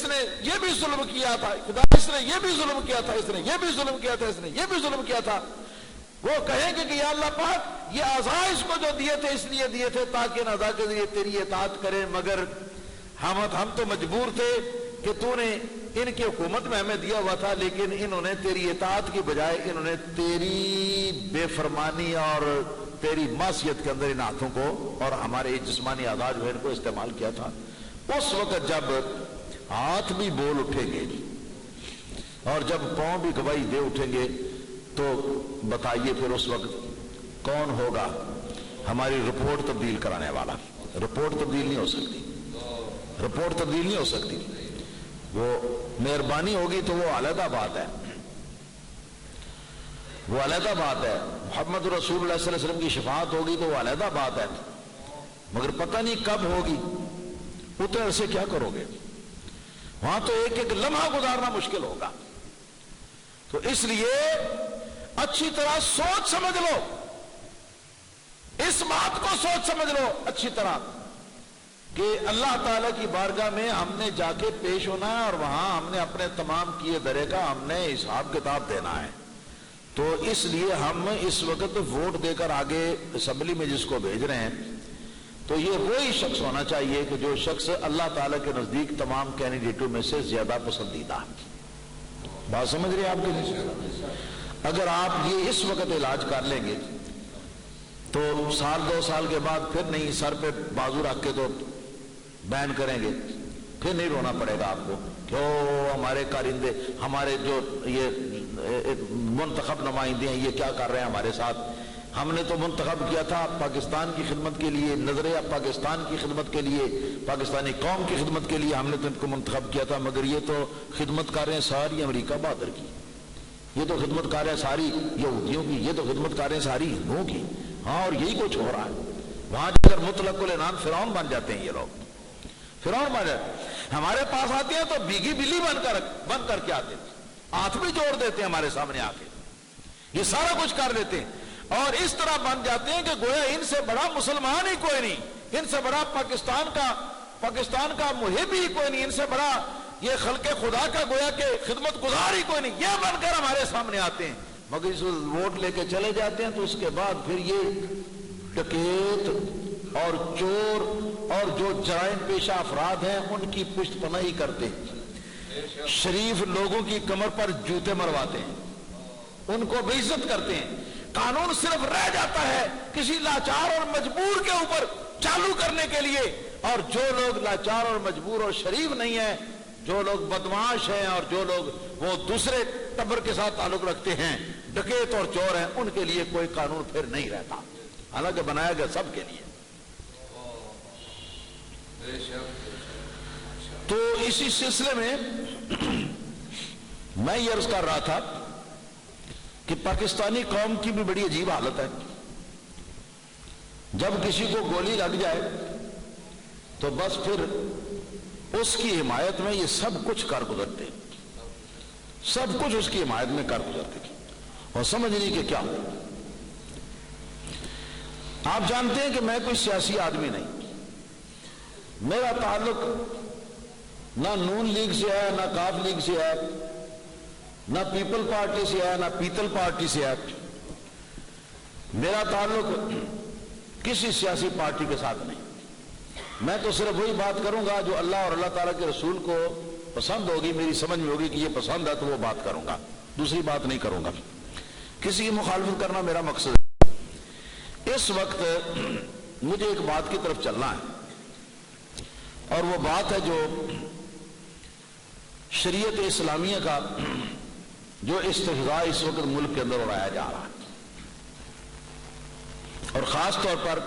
نے یہ بھی ظلم کیا تھا، خدا اس نے یہ بھی ظلم کیا تھا، اس نے یہ بھی ظلم کیا تھا، اس نے یہ بھی ظلم کیا تھا۔ وہ کہیں گے کہ یا اللہ پاک یہ اعضاء اس کو جو دیے تھے اس لیے دیے تھے تاکہ ان اعضاء کے ذریعے تیری اطاعت کریں، مگر ہم تو مجبور تھے کہ تو نے ان کی حکومت میں ہمیں دیا ہوا تھا، لیکن انہوں نے تیری اطاعت کی بجائے انہوں نے تیری بے فرمانی اور تیری معصیت کے اندر ان ہاتھوں کو اور ہمارے جسمانی اعضاء جو ہے ان کو استعمال کیا تھا۔ اس وقت جب ہاتھ بھی بول اٹھیں گے اور جب پاؤں بھی گواہی دے اٹھیں گے تو بتائیے پھر اس وقت کون ہوگا ہماری رپورٹ تبدیل کرانے والا؟ رپورٹ تبدیل نہیں ہو سکتی، رپورٹ تبدیل نہیں ہو سکتی۔ وہ مہربانی ہوگی تو وہ علیحدہ بات ہے، وہ علیحدہ بات ہے۔ محمد رسول اللہ صلی اللہ علیہ وسلم کی شفاعت ہوگی تو وہ علیحدہ بات ہے، مگر پتہ نہیں کب ہوگی، اتنے عرصے کیا کرو گے؟ وہاں تو ایک ایک لمحہ گزارنا مشکل ہوگا۔ تو اس لیے اچھی طرح سوچ سمجھ لو، اس بات کو سوچ سمجھ لو اچھی طرح کہ اللہ تعالیٰ کی بارگاہ میں ہم نے جا کے پیش ہونا ہے، اور وہاں ہم نے اپنے تمام کیے درے کا ہم نے حساب کتاب دینا ہے۔ تو اس لیے ہم اس وقت ووٹ دے کر آگے اسمبلی میں جس کو بھیج رہے ہیں تو یہ وہی شخص ہونا چاہیے کہ جو شخص اللہ تعالیٰ کے نزدیک تمام کینڈیڈیٹوں میں سے زیادہ پسندیدہ ہے۔ بات سمجھ رہے ہیں آپ کے؟ اگر آپ یہ اس وقت علاج کر لیں گے تو سال دو سال کے بعد پھر نہیں سر پہ بازو رکھ کے تو بین کریں گے، پھر نہیں رونا پڑے گا آپ کو کہ ہمارے کارندے، ہمارے جو یہ منتخب نمائندے ہیں یہ کیا کر رہے ہیں ہمارے ساتھ۔ ہم نے تو منتخب کیا تھا پاکستان کی خدمت کے لیے، نظریہ پاکستان کی خدمت کے لیے، پاکستانی قوم کی خدمت کے لیے ہم نے تو ان کو منتخب کیا تھا، مگر یہ تو خدمت کر رہے ہیں ساری امریکہ بہادر کی، یہ تو خدمت کر رہے ہیں ساری یہودیوں کی، یہ تو خدمت کر رہے ہیں ساری ہندوؤں کی۔ ہاں، اور یہی کچھ ہو رہا ہے۔ وہاں جا کر مطلق العنان فرعون بن جاتے ہیں یہ لوگ، فرعون بن جاتے ہیں۔ ہمارے پاس آتے ہیں تو بیگی بلی بن کر کے آتے ہیں، ہاتھ بھی جوڑ دیتے ہیں ہمارے سامنے آ کے، یہ سارا کچھ کر لیتے ہیں، اور اس طرح بن جاتے ہیں کہ گویا ان سے بڑا مسلمان ہی کوئی نہیں، ان سے بڑا پاکستان کا محب ہی کوئی نہیں، ان سے بڑا یہ خلق خدا کا گویا کہ خدمت گزار ہی کوئی نہیں، یہ بن کر ہمارے سامنے آتے ہیں۔ مگر اس ووٹ لے کے چلے جاتے ہیں تو اس کے بعد پھر یہ ڈکیت اور چور اور جو جرائم پیشہ افراد ہیں ان کی پشت پناہی کرتے ہیں، شریف لوگوں کی کمر پر جوتے مرواتے ہیں، ان کو بے عزت کرتے ہیں۔ قانون صرف رہ جاتا ہے کسی لاچار اور مجبور کے اوپر چالو کرنے کے لیے، اور جو لوگ لاچار اور مجبور اور شریف نہیں ہیں، جو لوگ بدمعاش ہیں اور جو لوگ وہ دوسرے ٹبر کے ساتھ تعلق رکھتے ہیں، ڈکیت اور چور ہیں، ان کے لیے کوئی قانون پھر نہیں رہتا، حالانکہ بنایا گیا سب کے لیے۔ تو اسی سلسلے میں میں یہ عرض کر رہا تھا کہ پاکستانی قوم کی بھی بڑی عجیب حالت ہے۔ جب کسی کو گولی لگ جائے تو بس پھر اس کی حمایت میں یہ سب کچھ کر گزرتے، سب کچھ اس کی حمایت میں کر گزرتے اور سمجھ نہیں کہ کیا۔ آپ جانتے ہیں کہ میں کوئی سیاسی آدمی نہیں، میرا تعلق نہ نون لیگ سے ہے، نہ کاف لیگ سے ہے، نہ پیپل پارٹی سے ہے، نہ پیتل پارٹی سے ہے، میرا تعلق کسی سیاسی پارٹی کے ساتھ نہیں۔ میں تو صرف وہی بات کروں گا جو اللہ اور اللہ تعالیٰ کے رسول کو پسند ہوگی، میری سمجھ میں ہوگی کہ یہ پسند ہے تو وہ بات کروں گا، دوسری بات نہیں کروں گا۔ کسی کی مخالفت کرنا میرا مقصد ہے۔ اس وقت مجھے ایک بات کی طرف چلنا ہے، اور وہ بات ہے جو شریعت اسلامیہ کا جو استہزاء اس وقت ملک کے اندر اڑایا جا رہا ہے، اور خاص طور پر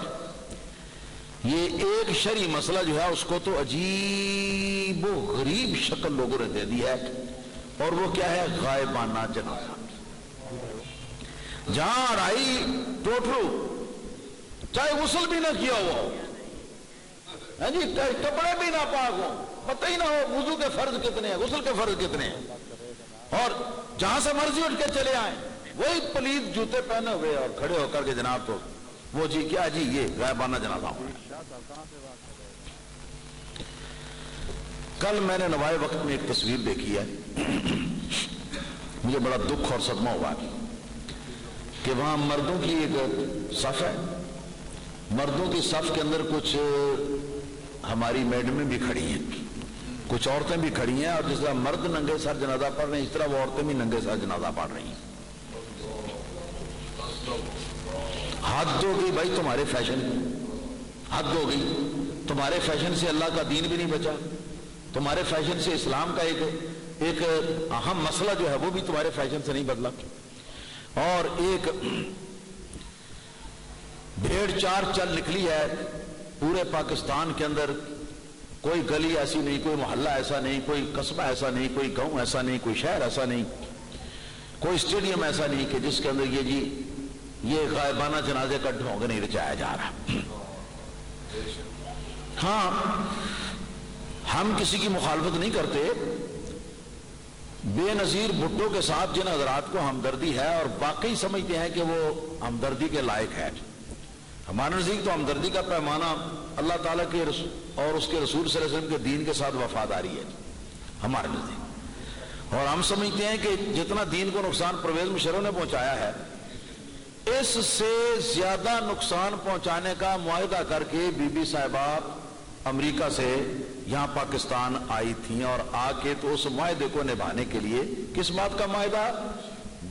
یہ ایک شرعی مسئلہ جو ہے اس کو تو عجیب و غریب شکل لوگوں نے دے دی ہے، اور وہ کیا ہے؟ غائبانہ جنازہ۔ جہاں رائی ٹوٹرو چاہے غسل بھی نہ کیا ہوا ہو، ہاں جی، کپڑے بھی نہ پاک ہو، پتہ ہی نہ ہو وضو کے فرض کتنے ہیں، غسل کے فرض کتنے ہیں، اور جہاں سے مرضی اٹھ کے چلے آئیں، وہی پلیت جوتے پہنے ہوئے اور کھڑے ہو کر کے جناب تو وہ جی کیا جی یہ غائبانہ جنازہ ہو رہا ہے۔ کل میں نے نوائے وقت میں ایک تصویر دیکھی ہے، مجھے بڑا دکھ اور صدمہ ہوا کہ وہاں مردوں کی ایک صف ہے، مردوں کی صف کے اندر کچھ ہماری میڈمیں بھی کھڑی ہیں، کچھ عورتیں بھی کھڑی ہیں، اور جس طرح مرد ننگے سر جنازہ پڑھ رہے ہیں اس طرح وہ عورتیں بھی ننگے سر جنازہ پڑھ رہی ہیں۔ حد ہو گئی بھائی تمہارے فیشن کی، حد ہو گئی، تمہارے فیشن سے اللہ کا دین بھی نہیں بچا، تمہارے فیشن سے اسلام کا ایک اہم مسئلہ جو ہے وہ بھی تمہارے فیشن سے نہیں بدلا، اور ایک بھیڑ چار چل نکلی ہے پورے پاکستان کے اندر، کوئی گلی ایسی نہیں، کوئی محلہ ایسا نہیں، کوئی قصبہ ایسا نہیں، کوئی گاؤں ایسا نہیں، کوئی شہر ایسا نہیں، کوئی اسٹیڈیم ایسا نہیں کہ جس کے اندر یہ غائبانہ جنازے کا ڈھونگ نہیں رچایا جا رہا۔ ہاں ہم کسی کی مخالفت نہیں کرتے، بے نظیر بھٹو کے ساتھ جن حضرات کو ہمدردی ہے اور واقعی سمجھتے ہیں کہ وہ ہمدردی کے لائق ہے، ہمارے نزدیک تو ہمدردی کا پیمانہ اللہ تعالیٰ کے اور اس کے رسول صلی اللہ علیہ وسلم کے دین کے ساتھ وفاداری ہے ہمارے نزدیک، اور ہم سمجھتے ہیں کہ جتنا دین کو نقصان پرویز مشرف نے پہنچایا ہے اس سے زیادہ نقصان پہنچانے کا معاہدہ کر کے بی بی صاحبہ امریکہ سے یہاں پاکستان آئی تھیں، اور آ کے تو اس معاہدے کو نبھانے کے لیے کس بات کا معاہدہ؟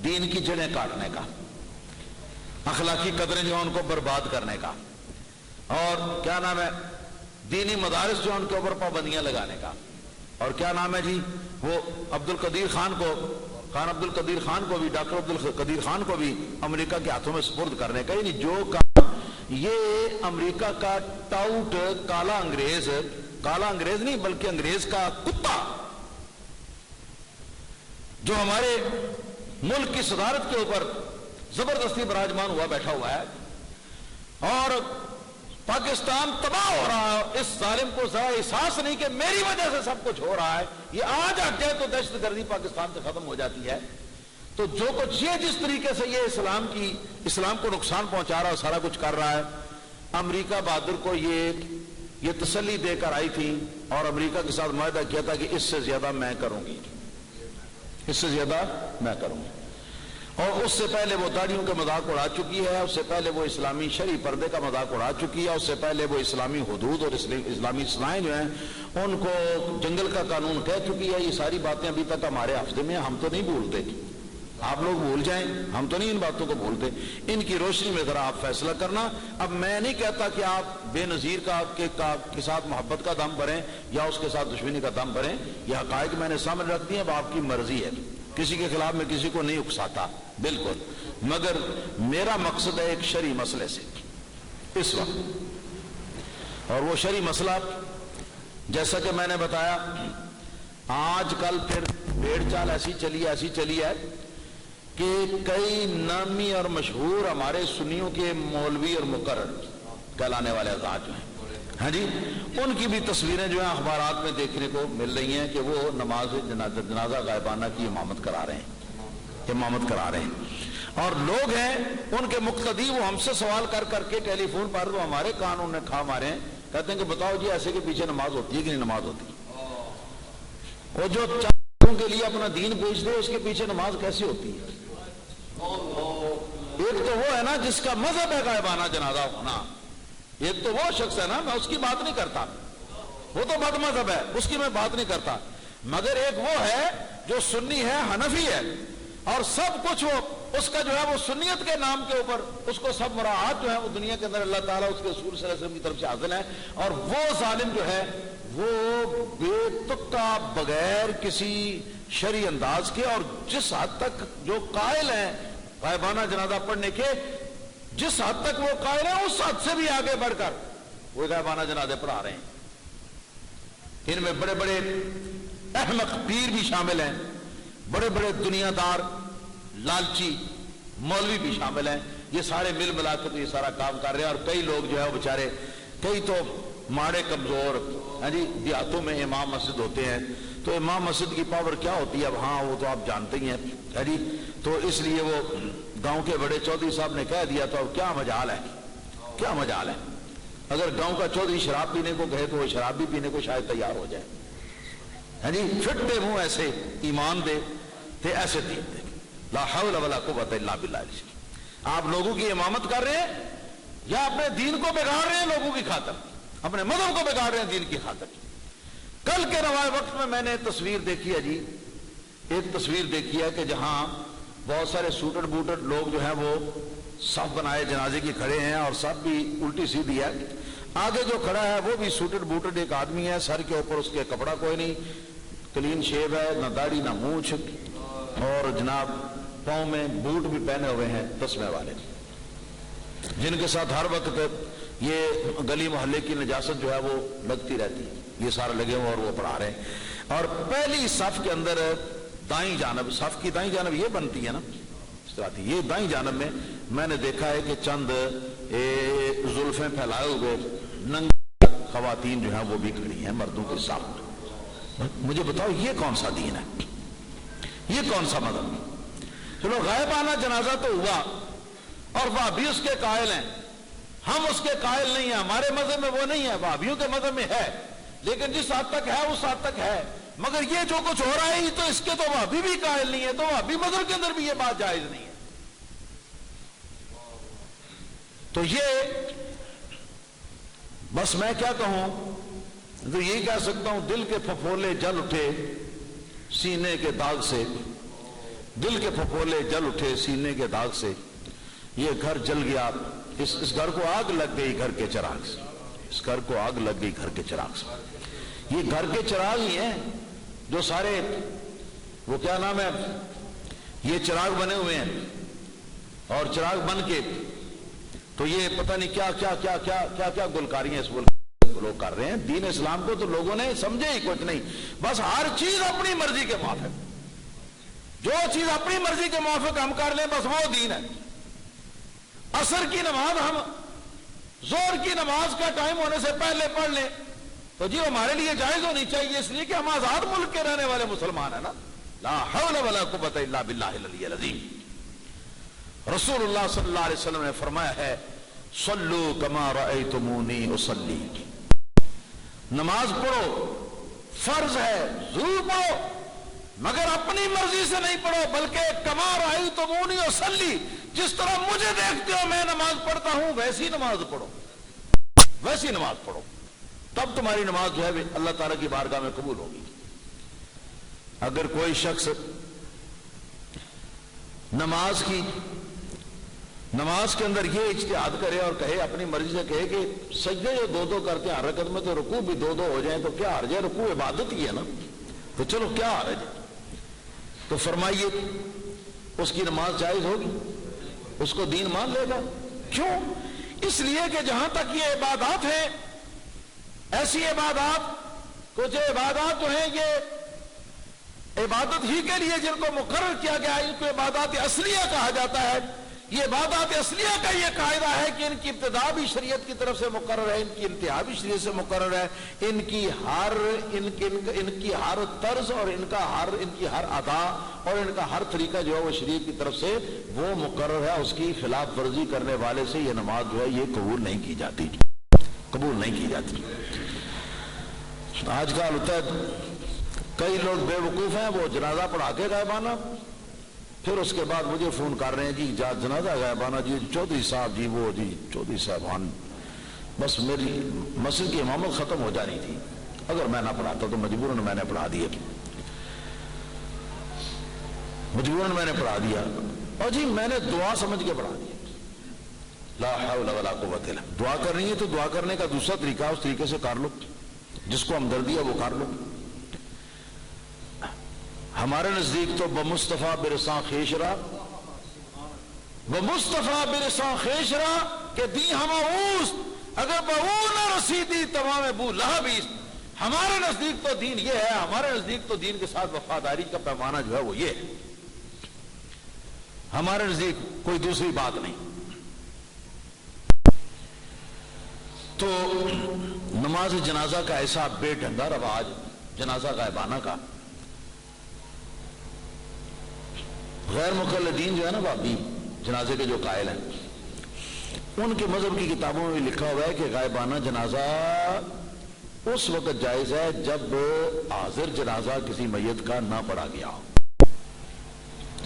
دین کی جڑیں کاٹنے کا، اخلاقی قدریں جو ہیں ان کو برباد کرنے کا، اور کیا نام ہے دینی مدارس جو ہیں ان کے اوپر پابندیاں لگانے کا، اور کیا نام ہے جی وہ عبد القدیر خان کو بھی ڈاکٹر عبد القدیر خان کو بھی امریکہ کے ہاتھوں میں سپرد کرنے کا، یعنی جو کام یہ امریکہ کا ٹاؤٹ کالا انگریز نہیں بلکہ انگریز کا کتا جو ہمارے ملک کی صدارت کے اوپر زبردستی براجمان ہوا بیٹھا ہوا ہے، اور پاکستان تباہ ہو رہا ہے، اس ظالم کو ذرا احساس نہیں کہ میری وجہ سے سب کچھ ہو رہا ہے، یہ آج ہٹ جائے تو دہشت گردی پاکستان سے ختم ہو جاتی ہے، تو جو کچھ یہ جس طریقے سے یہ اسلام کو نقصان پہنچا رہا ہے سارا کچھ کر رہا ہے، امریکہ بہادر کو یہ تسلی دے کر آئی تھی اور امریکہ کے ساتھ معاہدہ کیا تھا کہ اس سے زیادہ میں کروں گی، اس سے زیادہ میں کروں گی، اور اس سے پہلے وہ داڑھیوں کے مذاق اڑا چکی ہے، اس سے پہلے وہ اسلامی شرعی پردے کا مذاق اڑا چکی ہے، اس سے پہلے وہ اسلامی حدود اور اسلامی اصلاحیں جو ہیں ان کو جنگل کا قانون کہہ چکی ہے۔ یہ ساری باتیں ابھی تک ہمارے حافظے میں، ہم تو نہیں بھولتے، آپ لوگ بھول جائیں، ہم تو نہیں ان باتوں کو بھولتے، ان کی روشنی میں ذرا آپ فیصلہ کرنا۔ اب میں نہیں کہتا کہ آپ بے نظیر کے ساتھ محبت کا دم بھریں یا اس کے ساتھ دشمنی کا دم بھریں، یہ حقائق میں نے سامنے رکھ دی ہیں، اب آپ کی مرضی ہے، کسی کے خلاف میں کسی کو نہیں اکساتا بالکل، مگر میرا مقصد ہے ایک شرعی مسئلے سے اس وقت، اور وہ شرعی مسئلہ جیسا کہ میں نے بتایا آج کل پھر بھیڑ چال ایسی چلی ہے کہ کئی نامی اور مشہور ہمارے سنیوں کے مولوی اور مقرر کہلانے والے حضرات جو ہیں، ہاں جی، ان کی بھی تصویریں جو ہیں اخبارات میں دیکھنے کو مل رہی ہیں کہ وہ نماز جنازہ غائبانہ کی امامت کرا رہے ہیں، اور لوگ ہیں ان کے مقتدی، وہ ہم سے سوال کر کر کے ٹیلی فون پر وہ ہمارے کان انہوں نے کھا مارے ہیں، کہتے ہیں کہ بتاؤ جی ایسے کے پیچھے نماز ہوتی ہے کہ نہیں نماز ہوتی؟ وہ جو چاروں کے لیے اپنا دین بیچ دے اس کے پیچھے نماز کیسی ہوتی ہے؟ ایک تو وہ ہے نا جس کا مذہب ہے غائبانہ جنازہ ہونا، ایک تو وہ شخص ہے نا، میں اس کی بات نہیں کرتا، وہ تو بد مذہب ہے، اس کی میں بات نہیں کرتا، مگر ایک وہ ہے جو سنی ہے، حنفی ہے، اور سب کچھ وہ اس کا جو ہے وہ سنیت کے نام کے اوپر اس کو سب مراعات جو ہے وہ دنیا کے اندر اللہ تعالیٰ اس کے رسول صلی اللہ علیہ وسلم کی طرف سے حاصل ہے، اور وہ ظالم جو ہے وہ بے تکا بغیر کسی شرعی انداز کے، اور جس حد تک جو قائل ہیں غائبانہ جنازہ پڑھنے کے، جس حد تک وہ قائل ہیں اس حد سے بھی آگے بڑھ کر وہ غائبانہ جنازے پڑھا رہے ہیں۔ ان میں بڑے بڑے احمق پیر بھی شامل ہیں، بڑے بڑے دنیا دار لالچی مولوی بھی شامل ہیں، یہ سارے مل ملا کے تو یہ سارا کام کر رہے ہیں۔ اور کئی لوگ جو ہے وہ بیچارے، کئی تو ماڑے کمزور، ہاں جی، دیہاتوں میں امام مسجد ہوتے ہیں، تو امام مسجد کی پاور کیا ہوتی ہے اب، ہاں وہ تو آپ جانتے ہی ہیں، ہاں جی، تو اس لیے وہ گاؤں کے بڑے چودھری صاحب نے کہہ دیا تو اب کیا مجال ہے، کیا مجال ہے۔ اگر گاؤں کا چودھری شراب پینے کو کہے تو وہ شراب بھی پینے کو شاید تیار ہو جائے، ہاں جی، فٹ دے منہ ایسے ایمان دے تے ایسے دین دے، لا حول ولا قوت الا باللہ۔ آپ لوگوں کی امامت کر رہے ہیں یا اپنے دین کو بگاڑ رہے ہیں لوگوں کی خاطر، اپنے مذہب کو بگاڑ رہے ہیں دین کی خاطر۔ کل کے رواں وقت میں نے تصویر دیکھی ہے جی، ایک تصویر دیکھی ہے کہ جہاں بہت سارے سوٹڈ بوٹڈ لوگ جو ہیں وہ صف بنائے جنازے کی کھڑے ہیں، اور سب بھی الٹی سیدھی ہے، آگے جو کھڑا ہے وہ بھی سوٹڈ بوٹڈ ایک آدمی ہے، سر کے اوپر اس کے کپڑا کوئی نہیں، کلین شیو ہے، نہ داڑھی نہ مونچھ، اور جناب پاؤں میں بوٹ بھی پہنے ہوئے ہیں تسمے والے، جن کے ساتھ ہر وقت یہ گلی محلے کی نجاست جو ہے وہ لگتی رہتی ہے، یہ سارے لگے ہوئے اور وہ پڑھا رہے ہیں۔ اور پہلی صف کے اندر دائیں جانب، صف کی دائیں جانب یہ بنتی ہے نا اس طرح، یہ دائیں جانب میں نے دیکھا ہے کہ چند زلفیں پھیلائے ہوئے ننگی خواتین جو ہیں وہ بھی کھڑی ہیں مردوں کے سامنے۔ مجھے بتاؤ یہ کون سا دین ہے، یہ کون سا مذہب؟ چلو غائبانہ جنازہ تو ہوا اور وہابی اس کے قائل ہیں، ہم اس کے قائل نہیں ہیں، ہمارے مذہب میں وہ نہیں ہے، وہابیوں کے مذہب میں ہے، لیکن جس حد تک ہے اس حد تک ہے، مگر یہ جو کچھ ہو رہا ہے تو اس کے تو وہابی بھی قائل نہیں ہے، تو وہابی مذہب کے اندر بھی یہ بات جائز نہیں ہے۔ تو یہ بس میں کیا کہوں، تو یہی کہہ سکتا ہوں، دل کے پھپھولے جل اٹھے سینے کے داغ سے، دل کے پھپھولے جل اٹھے سینے کے داغ سے، یہ گھر جل گیا، اس گھر کو آگ لگ گئی گھر کے چراغ سے، اس گھر کو آگ لگ گئی گھر کے چراغ سے۔ یہ گھر کے چراغ ہی ہیں جو سارے، وہ کیا نام ہے، یہ چراغ بنے ہوئے ہیں، اور چراغ بن کے تو یہ پتہ نہیں کیا کیا کیا کیا کیا کیا گلکاریاں اس ملک لوگ کر رہے ہیں۔ دین اسلام کو تو لوگوں نے سمجھے ہی کچھ نہیں، بس ہر چیز اپنی مرضی کے موافق، جو چیز اپنی مرضی کے موافق ہم کر لیں بس وہ دین ہے۔ عصر کی نماز ہم زور کی نماز کا ٹائم ہونے سے پہلے پڑھ لیں تو جی ہمارے لیے جائز ہونی چاہیے، اس لیے کہ ہم آزاد ملک کے رہنے والے مسلمان ہیں نا۔ لا حول ولا قوت الا باللہ العلی العظیم۔ رسول اللہ صلی اللہ علیہ وسلم نے فرمایا ہے، صلو کما رأیتمونی اصلی، نماز پڑھو، فرض ہے، ضرور پڑھو، مگر اپنی مرضی سے نہیں پڑھو، بلکہ کما رأیتمونی اصلی، جس طرح مجھے دیکھتے ہو میں نماز پڑھتا ہوں ویسی نماز پڑھو، ویسی نماز پڑھو، تب تمہاری نماز جو ہے اللہ تعالیٰ کی بارگاہ میں قبول ہوگی۔ اگر کوئی شخص نماز کے اندر یہ اجتہاد کرے اور کہے، اپنی مرضی سے کہے کہ سجدے جو دو کرتے ہیں ہر رکعت میں تو رکوع بھی دو ہو جائیں تو کیا حرج ہے، رکوع عبادت ہی ہے نا، تو چلو کیا حرج ہے، تو فرمائیے اس کی نماز جائز ہوگی، اس کو دین مان لے گا؟ کیوں؟ اس لیے کہ جہاں تک یہ عبادات ہیں، ایسی عبادات، کچھ عبادات جو ہیں یہ عبادت ہی کے لیے جن کو مقرر کیا گیا ہے، ان کو عبادات اصلیہ کہا جاتا ہے۔ یہ عبادات اصلیہ کا یہ قاعدہ ہے کہ ان کی ابتدا بھی شریعت کی طرف سے مقرر ہے، ان کی انتہا بھی شریعت سے مقرر ہے، ان کی ہر طرز اور ان کی ہر ادا اور ان کا ہر طریقہ جو ہے وہ شریعت کی طرف سے وہ مقرر ہے، اس کی خلاف ورزی کرنے والے سے یہ نماز جو ہے یہ قبول نہیں کی جاتی، قبول نہیں کی جاتی۔ آج کل ہوتا ہے کئی لوگ بے وقوف ہیں، وہ جنازہ پڑھا کے غائبانہ، پھر اس کے بعد مجھے فون کر رہے ہیں جی جنازہ غائبانہ جی چودھری صاحب جی وہ جی چودھری صاحبان، بس میری مسجد کی امامت ختم ہو جانی تھی، اگر میں نہ پڑھاتا تو مجبوراً میں نے پڑھا دیا، مجبوراً میں نے پڑھا دیا، اور جی میں نے دعا سمجھ کے پڑھا دیا۔ لا حول ولا قوت الا باللہ۔ دعا کرنی ہے تو دعا کرنے کا دوسرا طریقہ اس طریقے سے کر لو، جس کو ہمدردی ہے وہ کر لو۔ ہمارے نزدیک تو بمصطفیٰ برساں خیشرا، بمصطفیٰ برساں خیشرا کہ دی ہم اوست اگر بہو نہ رسیدی تمام ابو لہب، ہمارے نزدیک تو دین یہ ہے، ہمارے نزدیک تو دین کے ساتھ وفاداری کا پیمانہ جو ہے وہ یہ ہے، ہمارے نزدیک کوئی دوسری بات نہیں۔ تو نماز جنازہ کا ایسا بے ڈھنگا رواج، جنازہ غائبانہ کا، غیر مقلدین جو ہے نا بابی جنازے کے جو قائل ہیں، ان کے مذہب کی کتابوں میں لکھا ہوا ہے کہ غائبانہ جنازہ اس وقت جائز ہے جب حاضر جنازہ کسی میت کا نہ پڑھا گیا ہو۔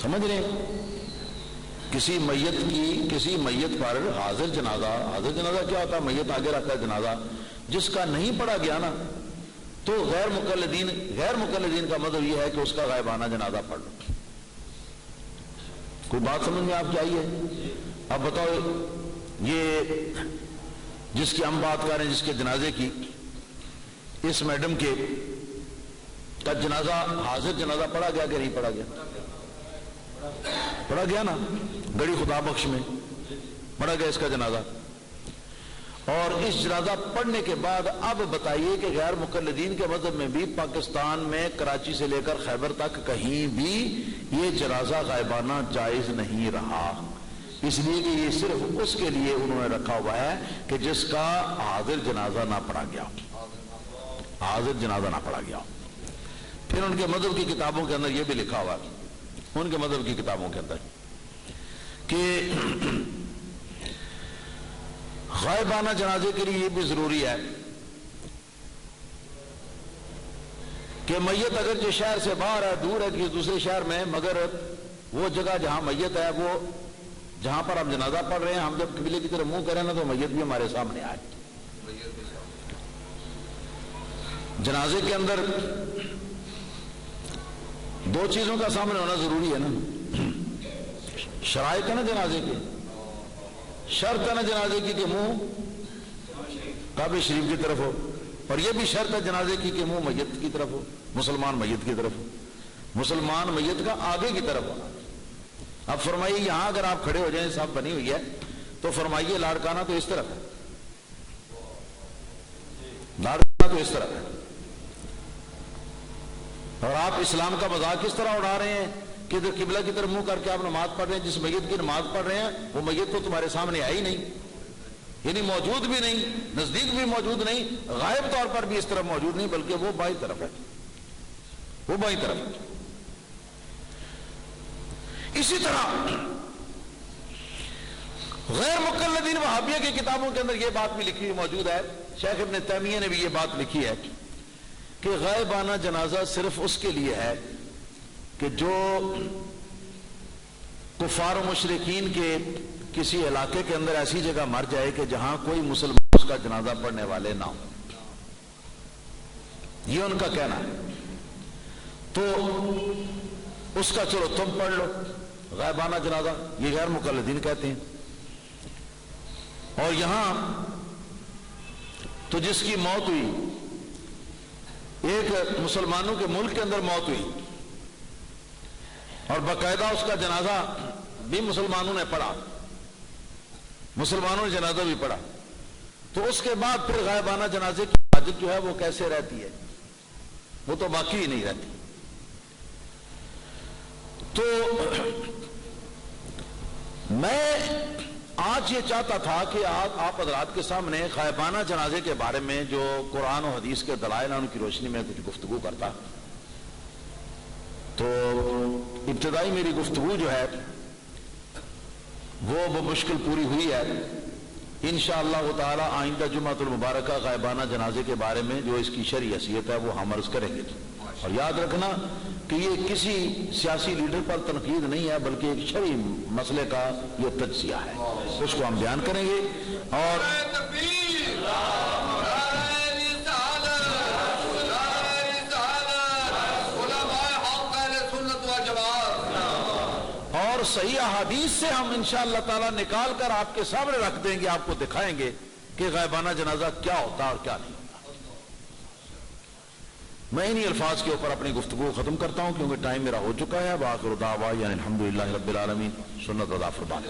سمجھ رہے ہیں؟ کسی میت پر حاضر جنازہ کیا ہوتا ہے؟ میت آگے رکھا ہے جنازہ، جس کا نہیں پڑھا گیا نا، تو غیر مقلدین کا مطلب یہ ہے کہ اس کا غائبانہ جنازہ پڑھ لو۔ کوئی بات سمجھ میں آپ چاہیے؟ اب بتاؤ، یہ جس کی ہم بات کر رہے ہیں، جس کے جنازے کی، اس میڈم کے کا جنازہ، حاضر جنازہ پڑھا گیا کہ نہیں پڑھا گیا؟ پڑھا گیا نا، گڑی خدا بخش میں پڑھا گیا اس کا جنازہ۔ اور اس جنازہ پڑھنے کے بعد اب بتائیے کہ غیر مقلدین کے مذہب میں بھی پاکستان میں کراچی سے لے کر خیبر تک کہیں بھی یہ جنازہ غائبانہ جائز نہیں رہا، اس لیے کہ یہ صرف اس کے لیے انہوں نے رکھا ہوا ہے کہ جس کا حاضر جنازہ نہ پڑھا گیا، حاضر جنازہ نہ پڑھا گیا۔ پھر ان کے مذہب کی کتابوں کے اندر یہ بھی لکھا ہوا ہے، ان کے مذہب کی کتابوں کے اندر، کہ غائبانہ جنازے کے لیے یہ بھی ضروری ہے کہ میت اگر جو شہر سے باہر ہے، دور ہے کسی دوسرے شہر میں، مگر وہ جگہ جہاں میت ہے، وہ جہاں پر ہم جنازہ پڑھ رہے ہیں، ہم جب قبلے کی طرف منہ کریں نا تو میت بھی ہمارے سامنے آئے۔ جنازے کے اندر دو چیزوں کا سامنے ہونا ضروری ہے نا، شرائط ہے نا جنازے کے، شرط ہے نا جنازے کی کہ منہ کعبہ شریف کی طرف ہو، اور یہ بھی شرط ہے جنازے کی کہ منہ میت کی طرف ہو، مسلمان میت کی طرف ہو، مسلمان میت کا آگے کی طرف ہونا۔ اب فرمائیے یہاں اگر آپ کھڑے ہو جائیں، صاحب بنی ہوئی ہے، تو فرمائیے لاڑکانہ تو اس طرف ہے، لاڑکانہ تو اس طرف ہے، اور آپ اسلام کا مذاق کس طرح اڑا رہے ہیں کہ ادھر قبلہ کی طرف منہ کر کے آپ نماز پڑھ رہے ہیں، جس میت کی نماز پڑھ رہے ہیں وہ میت تو تمہارے سامنے آئی نہیں، یعنی موجود بھی نہیں، نزدیک بھی موجود نہیں، غائب طور پر بھی اس طرف موجود نہیں، بلکہ وہ بائیں طرف ہے، وہ بائیں طرف ہے۔ اسی طرح غیر مقلدین وہابیہ کی کتابوں کے اندر یہ بات بھی لکھی موجود ہے، شیخ ابن تیمیہ نے بھی یہ بات لکھی ہے کہ غائبانہ جنازہ صرف اس کے لیے ہے کہ جو کفار و مشرکین کے کسی علاقے کے اندر ایسی جگہ مر جائے کہ جہاں کوئی مسلمان اس کا جنازہ پڑھنے والے نہ ہو، یہ ان کا کہنا ہے، تو اس کا چلو تم پڑھ لو غائبانہ جنازہ، یہ غیر مقلدین کہتے ہیں۔ اور یہاں تو جس کی موت ہوئی، ایک مسلمانوں کے ملک کے اندر موت ہوئی اور باقاعدہ اس کا جنازہ بھی مسلمانوں نے پڑھا، مسلمانوں نے جنازہ بھی پڑھا، تو اس کے بعد پھر غائبانہ جنازے کی حاجت جو ہے وہ کیسے رہتی ہے؟ وہ تو باقی ہی نہیں رہتی۔ تو میں آج یہ چاہتا تھا کہ آپ حضرات کے سامنے غائبانہ جنازے کے بارے میں جو قرآن و حدیث کے دلائل ہیں ان کی روشنی میں کچھ گفتگو کرتا۔ تو ابتدائی میری گفتگو جو ہے وہ بمشکل پوری ہوئی ہے، انشاءاللہ تعالی آئندہ جمعۃ المبارکہ غائبانہ جنازے کے بارے میں جو اس کی شرعی حیثیت ہے وہ ہم عرض کریں گے۔ اور یاد رکھنا کہ یہ کسی سیاسی لیڈر پر تنقید نہیں ہے، بلکہ ایک شرعی مسئلے کا یہ تجزیہ ہے، اس کو ہم بیان کریں گے۔ اور اور صحیح احادیث سے ہم انشاءاللہ تعالی نکال کر آپ کے سامنے رکھ دیں گے، آپ کو دکھائیں گے کہ غائبانہ جنازہ کیا ہوتا اور کیا نہیں ہوتا۔ میں انہی الفاظ کے اوپر اپنی گفتگو ختم کرتا ہوں کیونکہ ٹائم میرا ہو چکا ہے۔ وآخر دعوانا الحمدللہ رب العالمین، سنت ادا فرمائیں۔